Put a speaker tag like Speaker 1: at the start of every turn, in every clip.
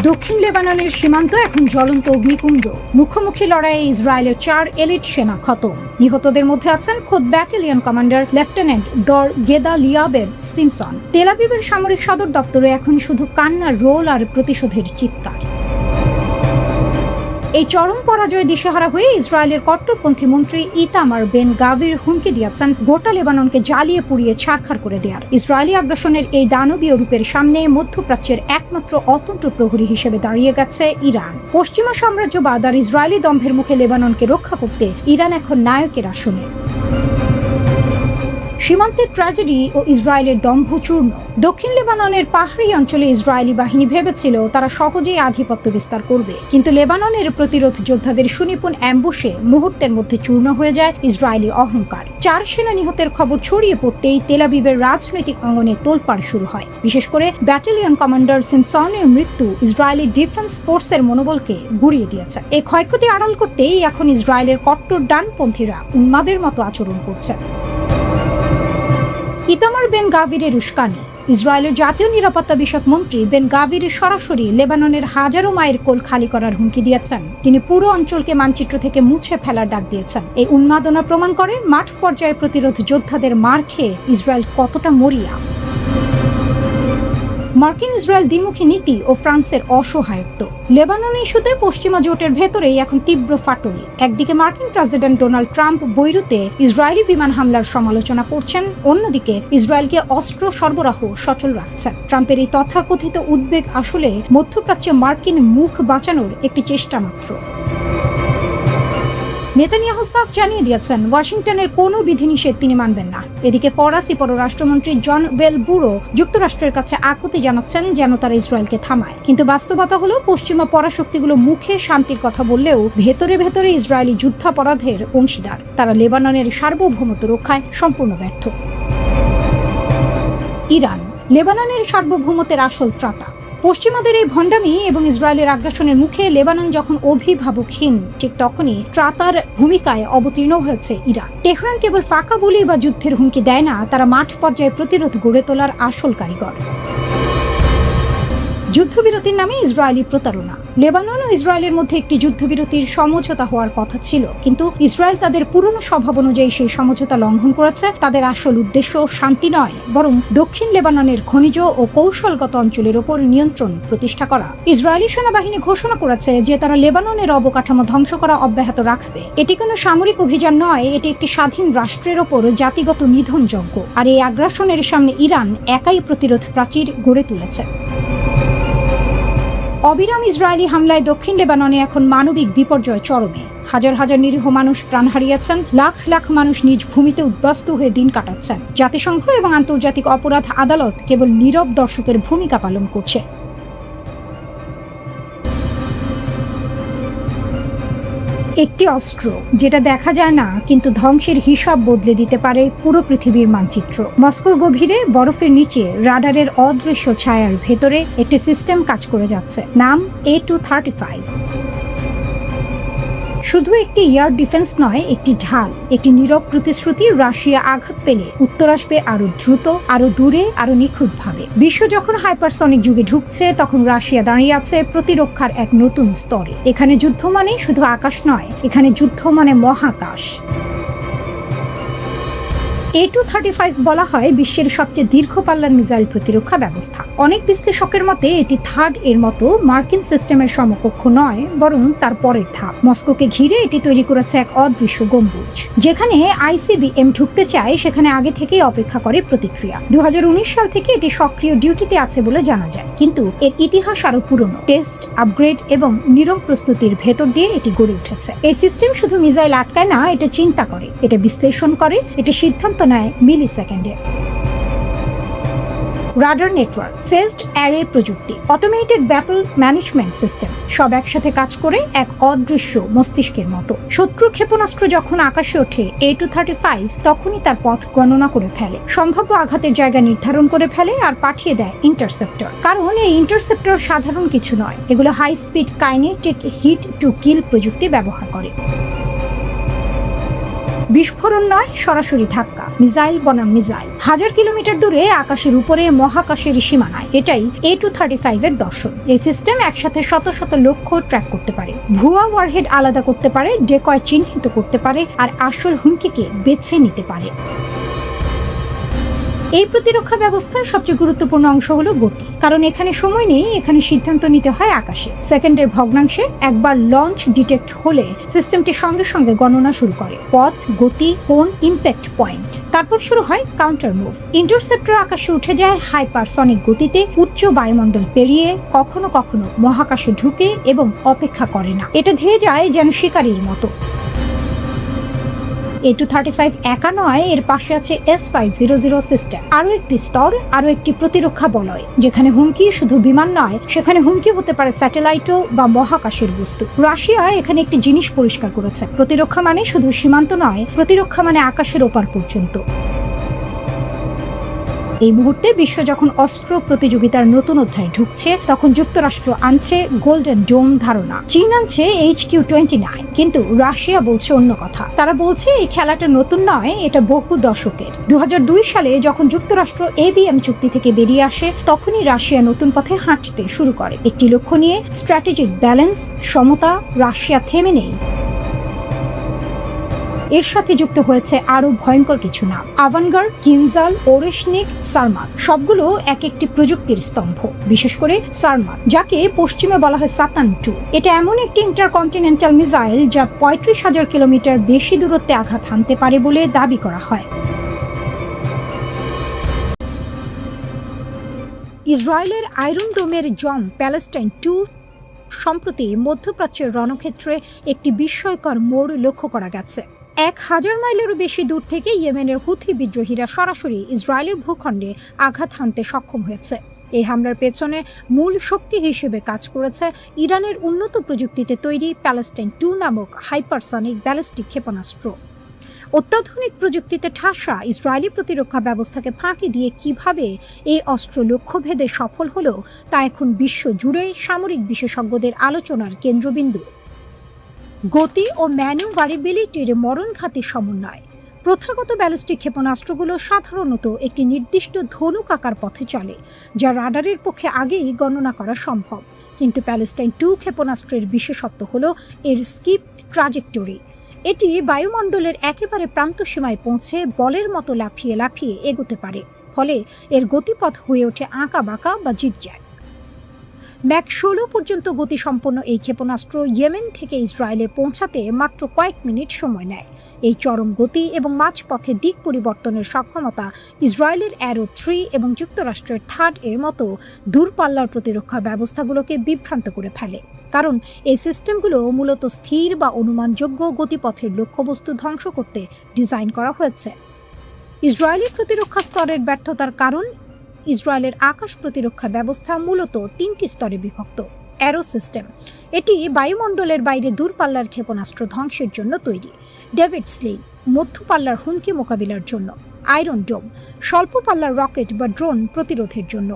Speaker 1: দক্ষিণ লেবাননের সীমান্ত এখন জ্বলন্ত অগ্নিকুণ্ড। মুখোমুখি লড়াইয়ে ইসরায়েলের 4 এলিট সেনা খতম। নিহতদের মধ্যে আছেন খোদ ব্যাটালিয়ন কমান্ডার লেফটেন্যান্ট দর গেদালিয়াবেভ সিমসন। তেল আবিবের সামরিক সদর দপ্তরে এখন শুধু কান্নার রোল আর প্রতিশোধের চিৎকার। এই চরম পরাজয় দিশেহারা হয়ে ইসরায়েলের কট্টরপন্থী মন্ত্রী ইতামার বেন গাভির হুমকি দিয়েছেন গোটা লেবাননকে জ্বালিয়ে পুড়িয়ে ছারখার করে দেয়ার। ইসরায়েলি আগ্রাসনের এই দানবীয় রূপের সামনে মধ্যপ্রাচ্যের একমাত্র অতন্ত্র প্রহরী হিসেবে দাঁড়িয়ে গেছে ইরান। পশ্চিমা সাম্রাজ্যবাদ আর ইসরায়েলি দম্ভের মুখে লেবাননকে রক্ষা করতে ইরান এখন নায়কের আসনে। সীমান্তের ট্র্যাজেডি ও ইসরায়েলের দম্ভ চূর্ণ। দক্ষিণ লেবাননের পাহাড়ি অঞ্চলে ইসরায়েলি বাহিনী ভেবেছিল তারা সহজেই আধিপত্য বিস্তার করবে, কিন্তু লেবাননের প্রতিরোধ যোদ্ধাদের সুনিপুণ অ্যাম্বুশে মুহূর্তের মধ্যে চূর্ণ হয়ে যায় ইসরায়েলি অহংকার। 4 সেনা নিহতের খবর ছড়িয়ে পড়তেই তেল আবিবের রাজনৈতিক অঙ্গনে তোলপাড় শুরু হয়। বিশেষ করে ব্যাটালিয়ন কমান্ডার সিমসনের মৃত্যু ইসরায়েলি ডিফেন্স ফোর্সের মনোবলকে গুঁড়িয়ে দিয়েছে। এই ক্ষয়ক্ষতি আড়াল করতেই এখন ইসরায়েলের কট্টর ডানপন্থীরা উন্মাদের মতো আচরণ করছে। ইতামার বেন গাভিরের উস্কানি। ইসরায়েলের জাতীয় নিরাপত্তা বিষয়ক মন্ত্রী বেন গাভির সরাসরি লেবাননের হাজারো মাইল কোল খালি করার হুমকি দিয়েছেন। তিনি পুরো অঞ্চলকে মানচিত্র থেকে মুছে ফেলার ডাক দিয়েছেন। এই উন্মাদনা প্রমাণ করে মাঠ পর্যায়ে প্রতিরোধ যোদ্ধাদের মার খেয়ে ইসরায়েল কতটা মরিয়া। মার্কিন ইসরায়েল দ্বিমুখী নীতি ও ফ্রান্সের অসহায়ত্ব। লেবানন ইস্যুতে পশ্চিমা জোটের ভেতরেই এখন তীব্র ফাটল। একদিকে মার্কিন প্রেসিডেন্ট ডোনাল্ড ট্রাম্প বৈরুতে ইসরায়েলি বিমান হামলার সমালোচনা করছেন, অন্যদিকে ইসরায়েলকে অস্ত্র সরবরাহ সচল রাখছেন। ট্রাম্পের এই তথাকথিত উদ্বেগ আসলে মধ্যপ্রাচ্যে মার্কিন মুখ বাঁচানোর একটি চেষ্টা মাত্র। নেতানিয়াহু সাফ জানিয়ে দিয়েছেন ওয়াশিংটনের কোনো বিধিনিষেধ তিনি মানবেন না। এদিকে ফরাসি পররাষ্ট্রমন্ত্রী জন বেলবুরো যুক্তরাষ্ট্রের কাছে আকুতি জানাচ্ছেন যেন তারা ইসরায়েলকে থামায়। কিন্তু বাস্তবতা হলো পশ্চিমা পরাশক্তিগুলো মুখে শান্তির কথা বললেও ভেতরে ভেতরে ইসরায়েলি যুদ্ধাপরাধের অংশীদার। তারা লেবাননের সার্বভৌমত্ব রক্ষায় সম্পূর্ণ ব্যর্থ। ইরান লেবাননের সার্বভৌমত্বের আসল ত্রাতা। পশ্চিমাদের এই ভণ্ডামি এবং ইসরায়েলের আগ্রাসনের মুখে লেবানন যখন অভিভাবকহীন, ঠিক তখনই ত্রাতার ভূমিকায় অবতীর্ণ হয়েছে ইরান। তেহরান কেবল ফাঁকা বলি বা যুদ্ধের হুমকি দেয় না, তারা মাঠ পর্যায়ে প্রতিরোধ গড়ে তোলার আসল কারিগর। যুদ্ধবিরতির নামে ইসরায়েলি প্রতারণা। লেবানন ও ইসরায়েলের মধ্যে একটি যুদ্ধবিরতির সমঝোতা হওয়ার কথা ছিল, কিন্তু ইসরায়েল তাদের পুরনো স্বভাব অনুযায়ী সেই সমঝোতা লঙ্ঘন করেছে। তাদের আসল উদ্দেশ্য শান্তি নয়, বরং দক্ষিণ লেবাননের খনিজ ও কৌশলগত অঞ্চলের ওপর নিয়ন্ত্রণ প্রতিষ্ঠা করা। ইসরায়েলি সেনাবাহিনী ঘোষণা করেছে যে তারা লেবাননের অবকাঠামো ধ্বংস করা অব্যাহত রাখবে। এটি কোনো সামরিক অভিযান নয়, এটি একটি স্বাধীন রাষ্ট্রের ওপর জাতিগত নিধনযজ্ঞ। আর এই আগ্রাসনের সামনে ইরান একাই প্রতিরোধ প্রাচীর গড়ে তুলেছে। অবিরাম ইসরায়েলি হামলায় দক্ষিণ লেবাননে এখন মানবিক বিপর্যয় চরমে। হাজার হাজার নিরীহ মানুষ প্রাণ হারিয়েছেন, লাখ লাখ মানুষ নিজ ভূমিতে উদ্বাস্ত হয়ে দিন কাটাচ্ছেন। জাতিসংঘ এবং আন্তর্জাতিক অপরাধ আদালত কেবল নীরব দর্শকের ভূমিকা পালন করছে। একটি অস্ত্র যেটা দেখা যায় না, কিন্তু ধ্বংসের হিসাব বদলে দিতে পারে পুরো পৃথিবীর মানচিত্র। মস্কোর গভীরে বরফের নিচে রাডারের অদৃশ্য ছায়ার ভেতরে একটি সিস্টেম কাজ করে যাচ্ছে, নাম A235। শুধু একটি এয়ার ডিফেন্স নয়, একটি ঢাল, একটি নীরব প্রতিশ্রুতি। রাশিয়া আঘাত পেলে উত্তর আসবে আরো দ্রুত, আরো দূরে, আরো নিখুঁতভাবে। বিশ্ব যখন হাইপারসনিক যুগে ঢুকছে, তখন রাশিয়া দাঁড়িয়ে আছে প্রতিরক্ষার এক নতুন স্তরে। এখানে যুদ্ধ মানে শুধু আকাশ নয়, এখানে যুদ্ধ মানে মহাকাশ। A235 বলা হয় বিশ্বের সবচেয়ে দীর্ঘ পাল্লার মিসাইল প্রতিরক্ষা ব্যবস্থা। অনেক বিশ্লেষকের মতে এটি থার্ড এর মতো মার্কিন সিস্টেমের সমকক্ষ নয়, বরং তার পরের ধাপ। মস্কোকে ঘিরে এটি তৈরি করেছে এক অদৃশ্য গম্বুজ। যেখানে ICBM ঢুকতে চায়, সেখানে আগে থেকেই অপেক্ষা করে প্রতিক্রিয়া। 2019 সাল থেকে এটি সক্রিয় ডিউটিতে আছে বলে জানা যায়, কিন্তু এর ইতিহাস আরো পুরনো। টেস্ট, আপগ্রেড এবং নীরব প্রস্তুতির ভেতর দিয়ে এটি গড়ে উঠেছে। এই সিস্টেম শুধু মিসাইল আটকায় না, এটা চিন্তা করে, এটা বিশ্লেষণ করে, এটা সিদ্ধান্ত নেয় মিলি সেকেন্ডে। রাডার নেটওয়ার্ক, ফেজড অ্যারে প্রযুক্তি, অটোমেটেড ব্যাটল ম্যানেজমেন্ট সিস্টেম, সব একসাথে কাজ করে এক অদৃশ্য মস্তিষ্কের মতো। শত্রু ক্ষেপণাস্ত্র যখন আকাশে ওঠে, A235 তখনই তার পথ গণনা করে ফেলে, সম্ভাব্য আঘাতের জায়গা নির্ধারণ করে ফেলে আর পাঠিয়ে দেয় ইন্টারসেপ্টর। কারণ এই ইন্টারসেপ্টর সাধারণ কিছু নয়, এগুলো high speed kinetic hit to kill প্রযুক্তি ব্যবহার করে। বিস্ফোরণ নয়, সরাসরি ধাক্কা, মিসাইল বনাম মিসাইল। 1000 কিলোমিটার দূরে আকাশের উপরে মহাকাশের সীমানায়, এটাই A235 এর দর্শন। এই সিস্টেম একসাথে শত শত লক্ষ্য ট্র্যাক করতে পারে, ভুয়া ওয়ারহেড আলাদা করতে পারে, ডেকয় চিহ্নিত করতে পারে, আর আসল হুমকিকে বেছে নিতে পারে। এই প্রতিরক্ষা ব্যবস্থার সবচেয়ে গুরুত্বপূর্ণ অংশ হলো গতি, কারণ এখানে সময় নেই, এখানে সিদ্ধান্ত নিতে হয় আকাশে। সেকেন্ডের ভগ্নাংশে একবার লঞ্চ ডিটেক্ট হলে সিস্টেমটি সঙ্গে সঙ্গে গণনা শুরু করে, পথ, গতি, কোণ, ইম্প্যাক্ট পয়েন্ট। তারপর শুরু হয় কাউন্টার মুভ। ইন্টারসেপ্টর আকাশে উঠে যায় হাইপারসনিক গতিতে, উচ্চ বায়ুমণ্ডল পেরিয়ে, কখনো কখনো মহাকাশে ঢুকে এবং অপেক্ষা করে না। এটা ধেয়ে যায় যেন শিকারীর মতো। A235 একা নয়, এর পাশে আছে S500 সিস্টেম, আরো একটি স্তর, আরো একটি প্রতিরক্ষা বলয়। যেখানে হুমকি শুধু বিমান নয়, সেখানে হুমকি হতে পারে স্যাটেলাইটও বা মহাকাশের বস্তু। রাশিয়া এখানে একটি জিনিস পরিষ্কার করেছে, প্রতিরক্ষা মানে শুধু সীমান্ত নয়, প্রতিরক্ষা মানে আকাশের ওপার পর্যন্ত। এই মুহূর্তে বিশ্ব যখন অস্ত্র প্রতিযোগিতার নতুন অধ্যায়ে ঢুকছে, তখন যুক্তরাষ্ট্র আনছে গোল্ডেন ডোম ধারণা, চীন আনছে HQ-29, কিন্তু রাশিয়া বলছে অন্য কথা। তারা বলছে এই খেলাটা নতুন নয়, এটা বহু দশকের। 2002 সালে যখন যুক্তরাষ্ট্র ABM চুক্তি থেকে বেরিয়ে আসে, তখনই রাশিয়া নতুন পথে হাঁটতে শুরু করে, একটি লক্ষ্য নিয়ে, স্ট্র্যাটেজিক ব্যালেন্স, সমতা। রাশিয়া থেমে নেই। এর সাথে যুক্ত হয়েছে আরো ভয়ঙ্কর কিছু নাম, আভানগার্ড, কিনজাল, ওরেশনিক, সারমাত। সবগুলো এক একটি প্রযুক্তির স্তম্ভ, বিশেষ করে সারমাত, যাকে পশ্চিমে বলা হয় সাতান 2। এটা এমন একটি ইন্টারকন্টিনেন্টাল মিসাইল যা 35,000 কিলোমিটার বেশি দূরত্বে আঘাত হানতে পারে বলে দাবি করা হয়। ইসরায়েলের আয়রন ডোমের জম প্যালেস্টাইন 2 সম্প্রতি মধ্যপ্রাচ্যের রণক্ষেত্রে একটি বিস্ময়কর মোড় লক্ষ্য করা গেছে। 1000 মাইলেরও বেশি দূর থেকে ইয়েমেনের হুথি বিদ্রোহীরা সরাসরি ইসরায়েলের ভূখণ্ডে আঘাত হানতে সক্ষম হয়েছে। এই হামলার পেছনে মূল শক্তি হিসেবে কাজ করেছে ইরানের উন্নত প্রযুক্তিতে তৈরি প্যালেস্টাইন 2 নামক হাইপারসনিক ব্যালিস্টিক ক্ষেপণাস্ত্র। অত্যাধুনিক প্রযুক্তিতে ঠাসা ইসরায়েলি প্রতিরক্ষা ব্যবস্থাকে ফাঁকি দিয়ে কিভাবে এই অস্ত্র লক্ষ্যভেদে সফল হলো, তা এখন বিশ্ব জুড়ে সামরিক বিশেষজ্ঞদের আলোচনার কেন্দ্রবিন্দু। গতি ও ম্যানুভারেবিলিটির মরণঘাতী সমন্বয়। প্রথাগত ব্যালিস্টিক ক্ষেপণাস্ত্রগুলো সাধারণত একটি নির্দিষ্ট ধনুক আকার পথে চলে, যা রাডারের পক্ষে আগেই গণনা করা সম্ভব। কিন্তু প্যালেস্টাইন 2 ক্ষেপণাস্ত্রের বিশেষত্ব হল এর স্কিপ ট্রাজেক্টরি। এটি বায়ুমণ্ডলের একেবারে প্রান্তসীমায় পৌঁছে বলের মতো লাফিয়ে লাফিয়ে এগোতে পারে, ফলে এর গতিপথ হয়ে ওঠে আঁকা বাঁকা বা জিগজ্যাগ। ম্যাক 16 পর্যন্ত গতিসম্পন্ন এই ক্ষেপণাস্ত্র ইয়েমেন থেকে ইসরায়েলে পৌঁছাতে মাত্র কয়েক মিনিট সময় নেয়। এই চরম গতি এবং মাঝপথে দিক পরিবর্তনের সক্ষমতা ইসরায়েলের অ্যারো 3 এবং যুক্তরাষ্ট্রের থার্ড এর মতো দূরপাল্লার প্রতিরক্ষা ব্যবস্থাগুলোকে বিভ্রান্ত করে ফেলে, কারণ এই সিস্টেমগুলো মূলত স্থির বা অনুমানযোগ্য গতিপথের লক্ষ্যবস্তু ধ্বংস করতে ডিজাইন করা হয়েছে। ইসরায়েলি প্রতিরক্ষা স্তরের ব্যর্থতার কারণ, ইসরায়েলের আকাশ প্রতিরক্ষা ব্যবস্থা মূলত 3টি স্তরে বিভক্ত। অ্যারো সিস্টেম, এটি বায়ুমণ্ডলের বাইরে দূরপাল্লার ক্ষেপণাস্ত্র ধ্বংসের জন্য তৈরি। ডেভিড স্লিং, মধ্যপাল্লার হুমকি মোকাবিলার জন্য। আয়রন ডোম, স্বল্প পাল্লার রকেট বা ড্রোন প্রতিরোধের জন্য।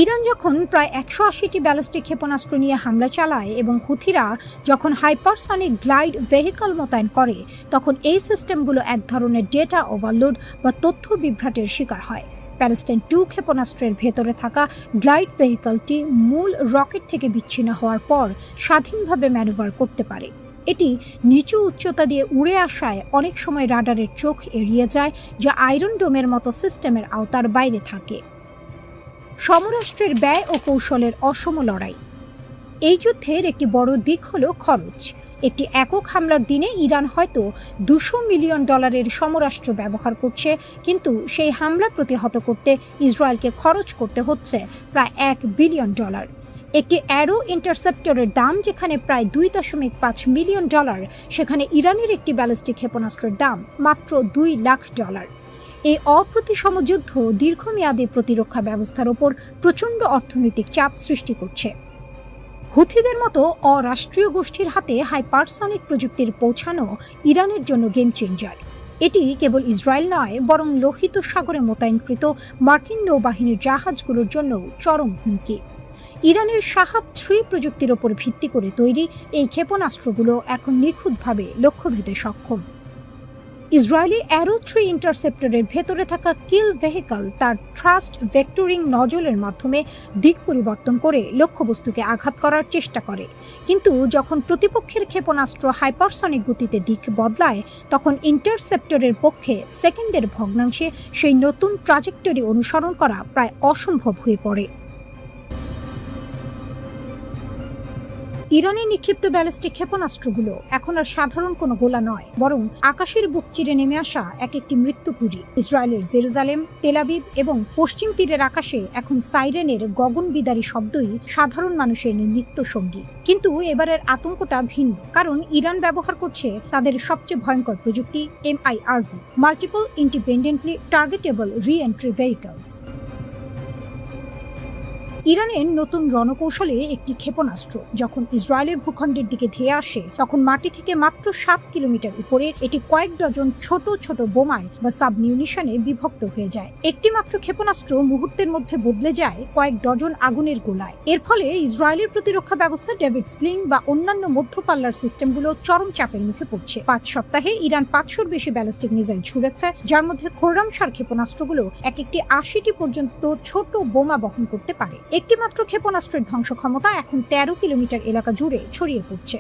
Speaker 1: ইরান যখন প্রায় 180টি ব্যালিস্টিক ক্ষেপণাস্ত্র নিয়ে হামলা চালায় এবং হুথিরা যখন হাইপারসনিক গ্লাইড ভেহিকল মোতায়েন করে, তখন এই সিস্টেমগুলো এক ধরনের ডেটা ওভারলোড বা তথ্য বিভ্রাটের শিকার হয়। প্যালেস্টাইন 2 ক্ষেপণাস্ত্রের ভেতরে থাকা গ্লাইড ভেহিকলটি মূল রকেট থেকে বিচ্ছিন্ন হওয়ার পর স্বাধীনভাবে ম্যানুভার করতে পারে। এটি নিচু উচ্চতা দিয়ে উড়ে আসায় অনেক সময় রাডারের চোখ এড়িয়ে যায়, যা আয়রন ডোমের মতো সিস্টেমের আওতার বাইরে থাকে। সমরাষ্ট্রের ব্যয় ও কৌশলের অসম লড়াই। এই যুদ্ধের একটি বড় দিক হল খরচ। একটি একক হামলার দিনে ইরান হয়তো $200 মিলিয়ন সমরাস্ত্র ব্যবহার করছে, কিন্তু সেই হামলা প্রতিহত করতে ইসরায়েলকে খরচ করতে হচ্ছে প্রায় $1 বিলিয়ন। একটি অ্যারো ইন্টারসেপ্টরের দাম যেখানে প্রায় $2.5 মিলিয়ন, সেখানে ইরানের একটি ব্যালিস্টিক ক্ষেপণাস্ত্রের দাম মাত্র $2 লাখ। এই অপ্রতিসম যুদ্ধ দীর্ঘমেয়াদী প্রতিরক্ষা ব্যবস্থার ওপর প্রচণ্ড অর্থনৈতিক চাপ সৃষ্টি করছে। হুথিদের মতো অরাষ্ট্রীয় গোষ্ঠীর হাতে হাইপারসনিক প্রযুক্তির পৌঁছানো ইরানের জন্য গেম চেঞ্জার। এটি কেবল ইসরায়েল নয়, বরং লোহিত সাগরে মোতায়েনকৃত মার্কিন নৌবাহিনীর জাহাজগুলোর জন্য চরম হুমকি। ইরানের শাহাব 3 প্রযুক্তির ওপর ভিত্তি করে তৈরি এই ক্ষেপণাস্ত্রগুলো এখন নিখুঁতভাবে লক্ষ্যভেদে সক্ষম। ইসরায়েলি অ্যারো 3 ইন্টারসেপ্টরের ভেতরে থাকা কিল ভেহিকল তার থ্রাস্ট ভেক্টরিং নজলের মাধ্যমে দিক পরিবর্তন করে লক্ষ্যবস্তুকে আঘাত করার চেষ্টা করে, কিন্তু যখন প্রতিপক্ষের ক্ষেপণাস্ত্র হাইপারসনিক গতিতে দিক বদলায় তখন ইন্টারসেপ্টরের পক্ষে সেকেন্ডের ভগ্নাংশে সেই নতুন ট্রাজেক্টরি অনুসরণ করা প্রায় অসম্ভব হয়ে পড়ে। ইরানে নিক্ষিপ্ত ব্যালিস্টিক ক্ষেপণাস্ত্রগুলো এখন আর সাধারণ কোনো গোলা নয়, বরং আকাশের বুক চিরে নেমে আসা এক একটি মৃত্যুপুরী। ইসরায়েলের জেরুজালেম, তেল আবিব এবং পশ্চিম তীরের আকাশে এখন সাইরেনের গগনবিদারী শব্দই সাধারণ মানুষের নিত্য সঙ্গী। কিন্তু এবারের আতঙ্কটা ভিন্ন, কারণ ইরান ব্যবহার করছে তাদের সবচেয়ে ভয়ঙ্কর প্রযুক্তি MIRV, multiple independently targetable re-entry vehicles. ইরানের নতুন রণকৌশলে একটি ক্ষেপণাস্ত্র যখন ইসরায়েলের ভূখণ্ডের দিকে ধেয়ে আসে তখন মাটি থেকে মাত্র 7 কিলোমিটার উপরে এটি কয়েক ডজন ছোট ছোট বোমায় বা সাবমিউনিশনে বিভক্ত হয়ে যায়। একটি মাত্র ক্ষেপণাস্ত্র মুহূর্তের মধ্যে বদলে যায় কয়েক ডজন আগুনের গোলায়। এর ফলে ইসরায়েলের প্রতিরক্ষা ব্যবস্থা ডেভিড স্লিং বা অন্যান্য মধ্যপাল্লার সিস্টেমগুলো চরম চাপের মুখে পড়ছে। 5 সপ্তাহে ইরান 500-র বেশি ব্যালিস্টিক মিসাইল ছুড়েছে, যার মধ্যে খোররামশার ক্ষেপণাস্ত্রগুলো এক একটি 80টি পর্যন্ত ছোট বোমা বহন করতে পারে। একটি মাত্র ক্ষেপণাস্ত্রের ধ্বংস ক্ষমতা এখন 13 কিলোমিটার এলাকা জুড়ে ছড়িয়ে পড়ছে।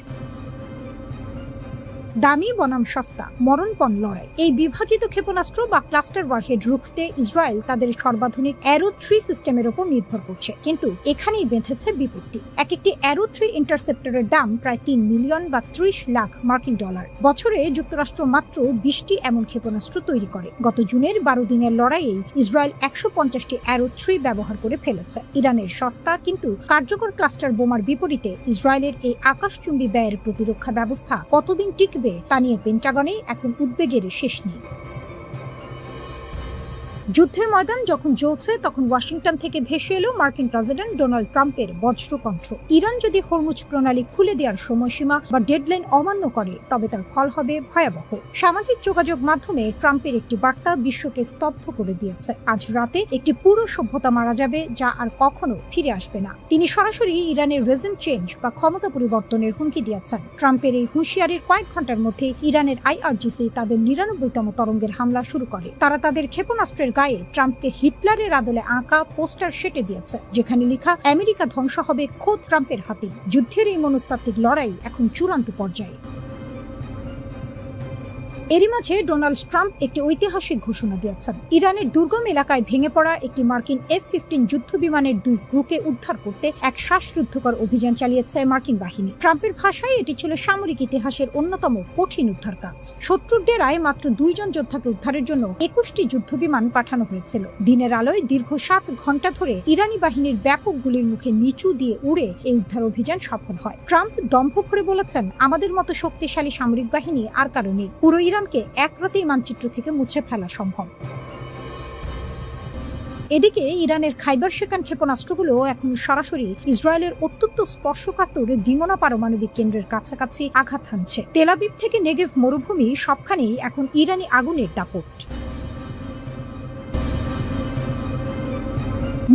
Speaker 1: দামি বনাম সস্তা, মরণপণ লড়াই। এই বিভাজিত ক্ষেপণাস্ত্র বা ক্লাস্টার ওয়ারহেড রুখতে ইসরায়েল তাদের সর্বাধুনিক অ্যারো 3 সিস্টেমের উপর নির্ভর করছে, কিন্তু এখানেই বেঁধেছে বিপত্তি। এক একটি অ্যারো 3 ইন্টারসেপ্টরের দাম প্রায় 3 মিলিয়ন বা 30 লাখ মার্কিন ডলার। বছরে যুক্তরাষ্ট্র মাত্র 20টি এমন ক্ষেপণাস্ত্র তৈরি করে। গত জুনের 12 দিনের লড়াইয়ে ইসরায়েল 150টি অ্যারো 3 ব্যবহার করে ফেলেছে। ইরানের সস্তা কিন্তু কার্যকর ক্লাস্টার বোমার বিপরীতে ইসরায়েলের এই আকাশচুম্বী ব্যয়ের প্রতিরক্ষা ব্যবস্থা কতদিন টিকবে তা নিয়ে পেন্টাগনে এখন উদ্বেগের শেষ নেই। যুদ্ধের ময়দান যখন জ্বলছে তখন ওয়াশিংটন থেকে ভেসে এলো মার্কিন প্রেসিডেন্ট ডোনাল্ড ট্রাম্পের বজ্রকণ্ঠ। ইরান যদি হরমুজ প্রণালী খুলে দেওয়ার সময়সীমা বা ডেডলাইন অমান্য করে তবে তার ফল হবে ভয়াবহ। সামাজিক যোগাযোগ মাধ্যমে ট্রাম্পের একটি বার্তা বিশ্বকে স্তব্ধ করে দিয়েছে। আজ রাতে একটি পুরো সভ্যতা মারা যাবে, যা আর কখনো ফিরে আসবে না। তিনি সরাসরি ইরানের রেজিম চেঞ্জ বা ক্ষমতা পরিবর্তনের হুমকি দিয়েছেন। ট্রাম্পের এই হুঁশিয়ারির কয়েক ঘন্টার মধ্যে ইরানের IRGC তাদের 99তম তরঙ্গের হামলা শুরু করে। তারা তাদের ক্ষেপণাস্ত্রের গায়ে ট্রাম্পকে হিটলারের আদলে আঁকা পোস্টার সেটে দিয়েছে, যেখানে লেখা আমেরিকা ধ্বংস হবে খোদ ট্রাম্পের হাতেই। যুদ্ধের এই মনস্তাত্ত্বিক লড়াই এখন চূড়ান্ত পর্যায়ে। এরই মাঝে ডোনাল্ড ট্রাম্প একটি ঐতিহাসিক ঘোষণা দিয়েছেন। ইরানের দুর্গম এলাকায় ভেঙে পড়া একটি মার্কিন F-15 যুদ্ধ বিমানের 2 ক্রুকে উদ্ধার করতে এক শ্বাসরুদ্ধকর অভিযান চালিয়েছে মার্কিন বাহিনী। ট্রাম্পের ভাষায় এটি ছিল সামরিক ইতিহাসের অন্যতম কঠিন উদ্ধার কাজ। শত্রুর ডেরায় মাত্র 2 জন যোদ্ধাকে উদ্ধারের জন্য 21টি যুদ্ধ বিমান পাঠানো হয়েছিল। দিনের আলোয় দীর্ঘ 7 ঘন্টা ধরে ইরানি বাহিনীর ব্যাপক গুলির মুখে নিচু দিয়ে উড়ে এই উদ্ধার অভিযান সফল হয়। ট্রাম্প দম্ভ ভরে বলেছেন, আমাদের মতো শক্তিশালী সামরিক বাহিনী আর কারো নেই। পুরো ইরানকে এক রাতেই মানচিত্র থেকে মুছে ফেলা সম্ভব। এদিকে ইরানের খাইবার শেখান ক্ষেপণাস্ত্রগুলো এখন সরাসরি ইসরায়েলের অত্যন্ত স্পর্শকাতর দিমনা পারমাণবিক কেন্দ্রের কাছাকাছি আঘাত হানছে। তেল আবিব থেকে নেগেভ মরুভূমি সবখানেই এখন ইরানি আগুনের দাপট।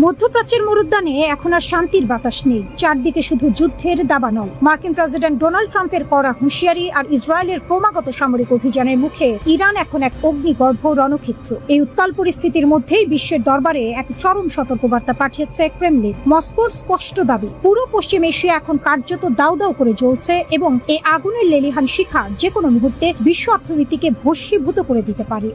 Speaker 1: মধ্যপ্রাচ্যের মরুদ্যানে এখন আর শান্তির বাতাস নেই। চারদিকে শুধু যুদ্ধের দাবানল। মার্কিন প্রেসিডেন্ট ডোনাল্ড ট্রাম্পের কড়া হুঁশিয়ারি আর ইসরায়েলের ক্রমাগত সামরিক অভিযানের মুখে ইরান এখন এক অগ্নিগর্ভ রণক্ষেত্র। এই উত্তাল পরিস্থিতির মধ্যেই বিশ্বের দরবারে এক চরম সতর্কবার্তা পাঠিয়েছে ক্রেমলিন। মস্কোর স্পষ্ট দাবি, পুরো পশ্চিম এশিয়া এখন কার্যত দাউ দাউ করে জ্বলছে এবং এই আগুনের লেলিহান শিখা যে কোনো মুহূর্তে বিশ্ব অর্থনীতিকে ভস্মীভূত করে দিতে পারে।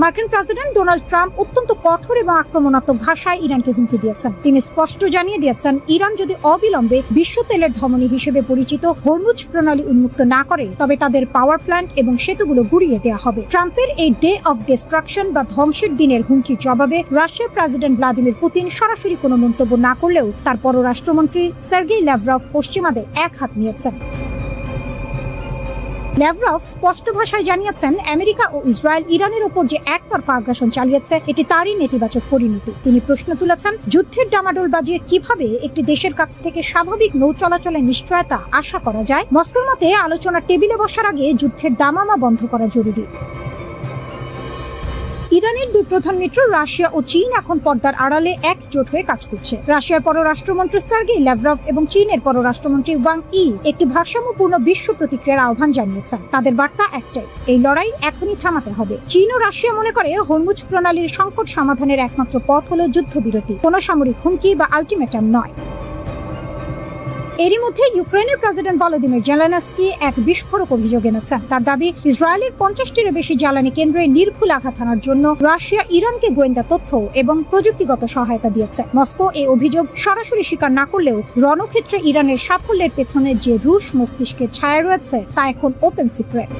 Speaker 1: মার্কিন প্রেসিডেন্ট ডোনাল্ড ট্রাম্প অত্যন্ত কঠোর এবং আক্রমণাত্মক ভাষায় ইরানকে হুমকি দিয়েছেন। তিনি স্পষ্ট জানিয়ে দিয়েছেন, ইরান যদি অবিলম্বে বিশ্ব তেলের ধমনী হিসেবে পরিচিত হরমুজ প্রণালী উন্মুক্ত না করে তবে তাদের পাওয়ার প্ল্যান্ট এবং সেতুগুলো গুড়িয়ে দেওয়া হবে। ট্রাম্পের এই ডে অফ ডিস্ট্রাকশন বা ধ্বংসের দিনের হুমকির জবাবে রাশিয়ার প্রেসিডেন্ট ভ্লাদিমির পুতিন সরাসরি কোনো মন্তব্য না করলেও তার পররাষ্ট্রমন্ত্রী সার্গেই ল্যাভরভ পশ্চিমাদের এক হাত নিয়েছেন। ল্যাভরভ স্পষ্ট ভাষায় জানিয়েছেন, আমেরিকা ও ইসরায়েল ইরানের ওপর যে একতরফা আগ্রাসন চালিয়েছে এটি তারই নেতিবাচক পরিণতি। তিনি প্রশ্ন তুলেছেন, যুদ্ধের ডামাডোল বাজিয়ে কিভাবে একটি দেশের কাছ থেকে স্বাভাবিক নৌ চলাচলের নিশ্চয়তা আশা করা যায়। মস্কোর মতে আলোচনার টেবিলে বসার আগে যুদ্ধের দামামা বন্ধ করা জরুরি। ইরানের দুই প্রধান মিত্র রাশিয়া ও চীন এখন পর্দার আড়ালে একজোট হয়ে কাজ করছে। রাশিয়ার পররাষ্ট্রমন্ত্রী সার্গেই ল্যাভরভ এবং চীনের পররাষ্ট্রমন্ত্রী ওয়াং ই একটি ভারসাম্যপূর্ণ বিশ্ব প্রতিক্রিয়ার আহ্বান জানিয়েছেন। তাদের বার্তা একটাই, এই লড়াই এখনই থামাতে হবে। চীন ও রাশিয়া মনে করে হরমুজ প্রণালীর সংকট সমাধানের একমাত্র পথ হলো যুদ্ধবিরতি, কোনো সামরিক হুমকি বা আলটিমেটাম নয়। এরই মধ্যে ইউক্রেনের প্রেসিডেন্ট ভলোদিমির জেলেনস্কি এক বিস্ফোরক অভিযোগ এনেছেন। তার দাবি, ইসরায়েলের 50টিরও বেশি জ্বালানি কেন্দ্রে নির্ভুল আঘাত হানার জন্য রাশিয়া ইরানকে গোয়েন্দা তথ্য এবং প্রযুক্তিগত সহায়তা দিয়েছে। মস্কো এই অভিযোগ সরাসরি স্বীকার না করলেও রণক্ষেত্রে ইরানের সাফল্যের পেছনে যে রুশ মস্তিষ্কের ছায়া রয়েছে তা এখন ওপেন সিক্রেট।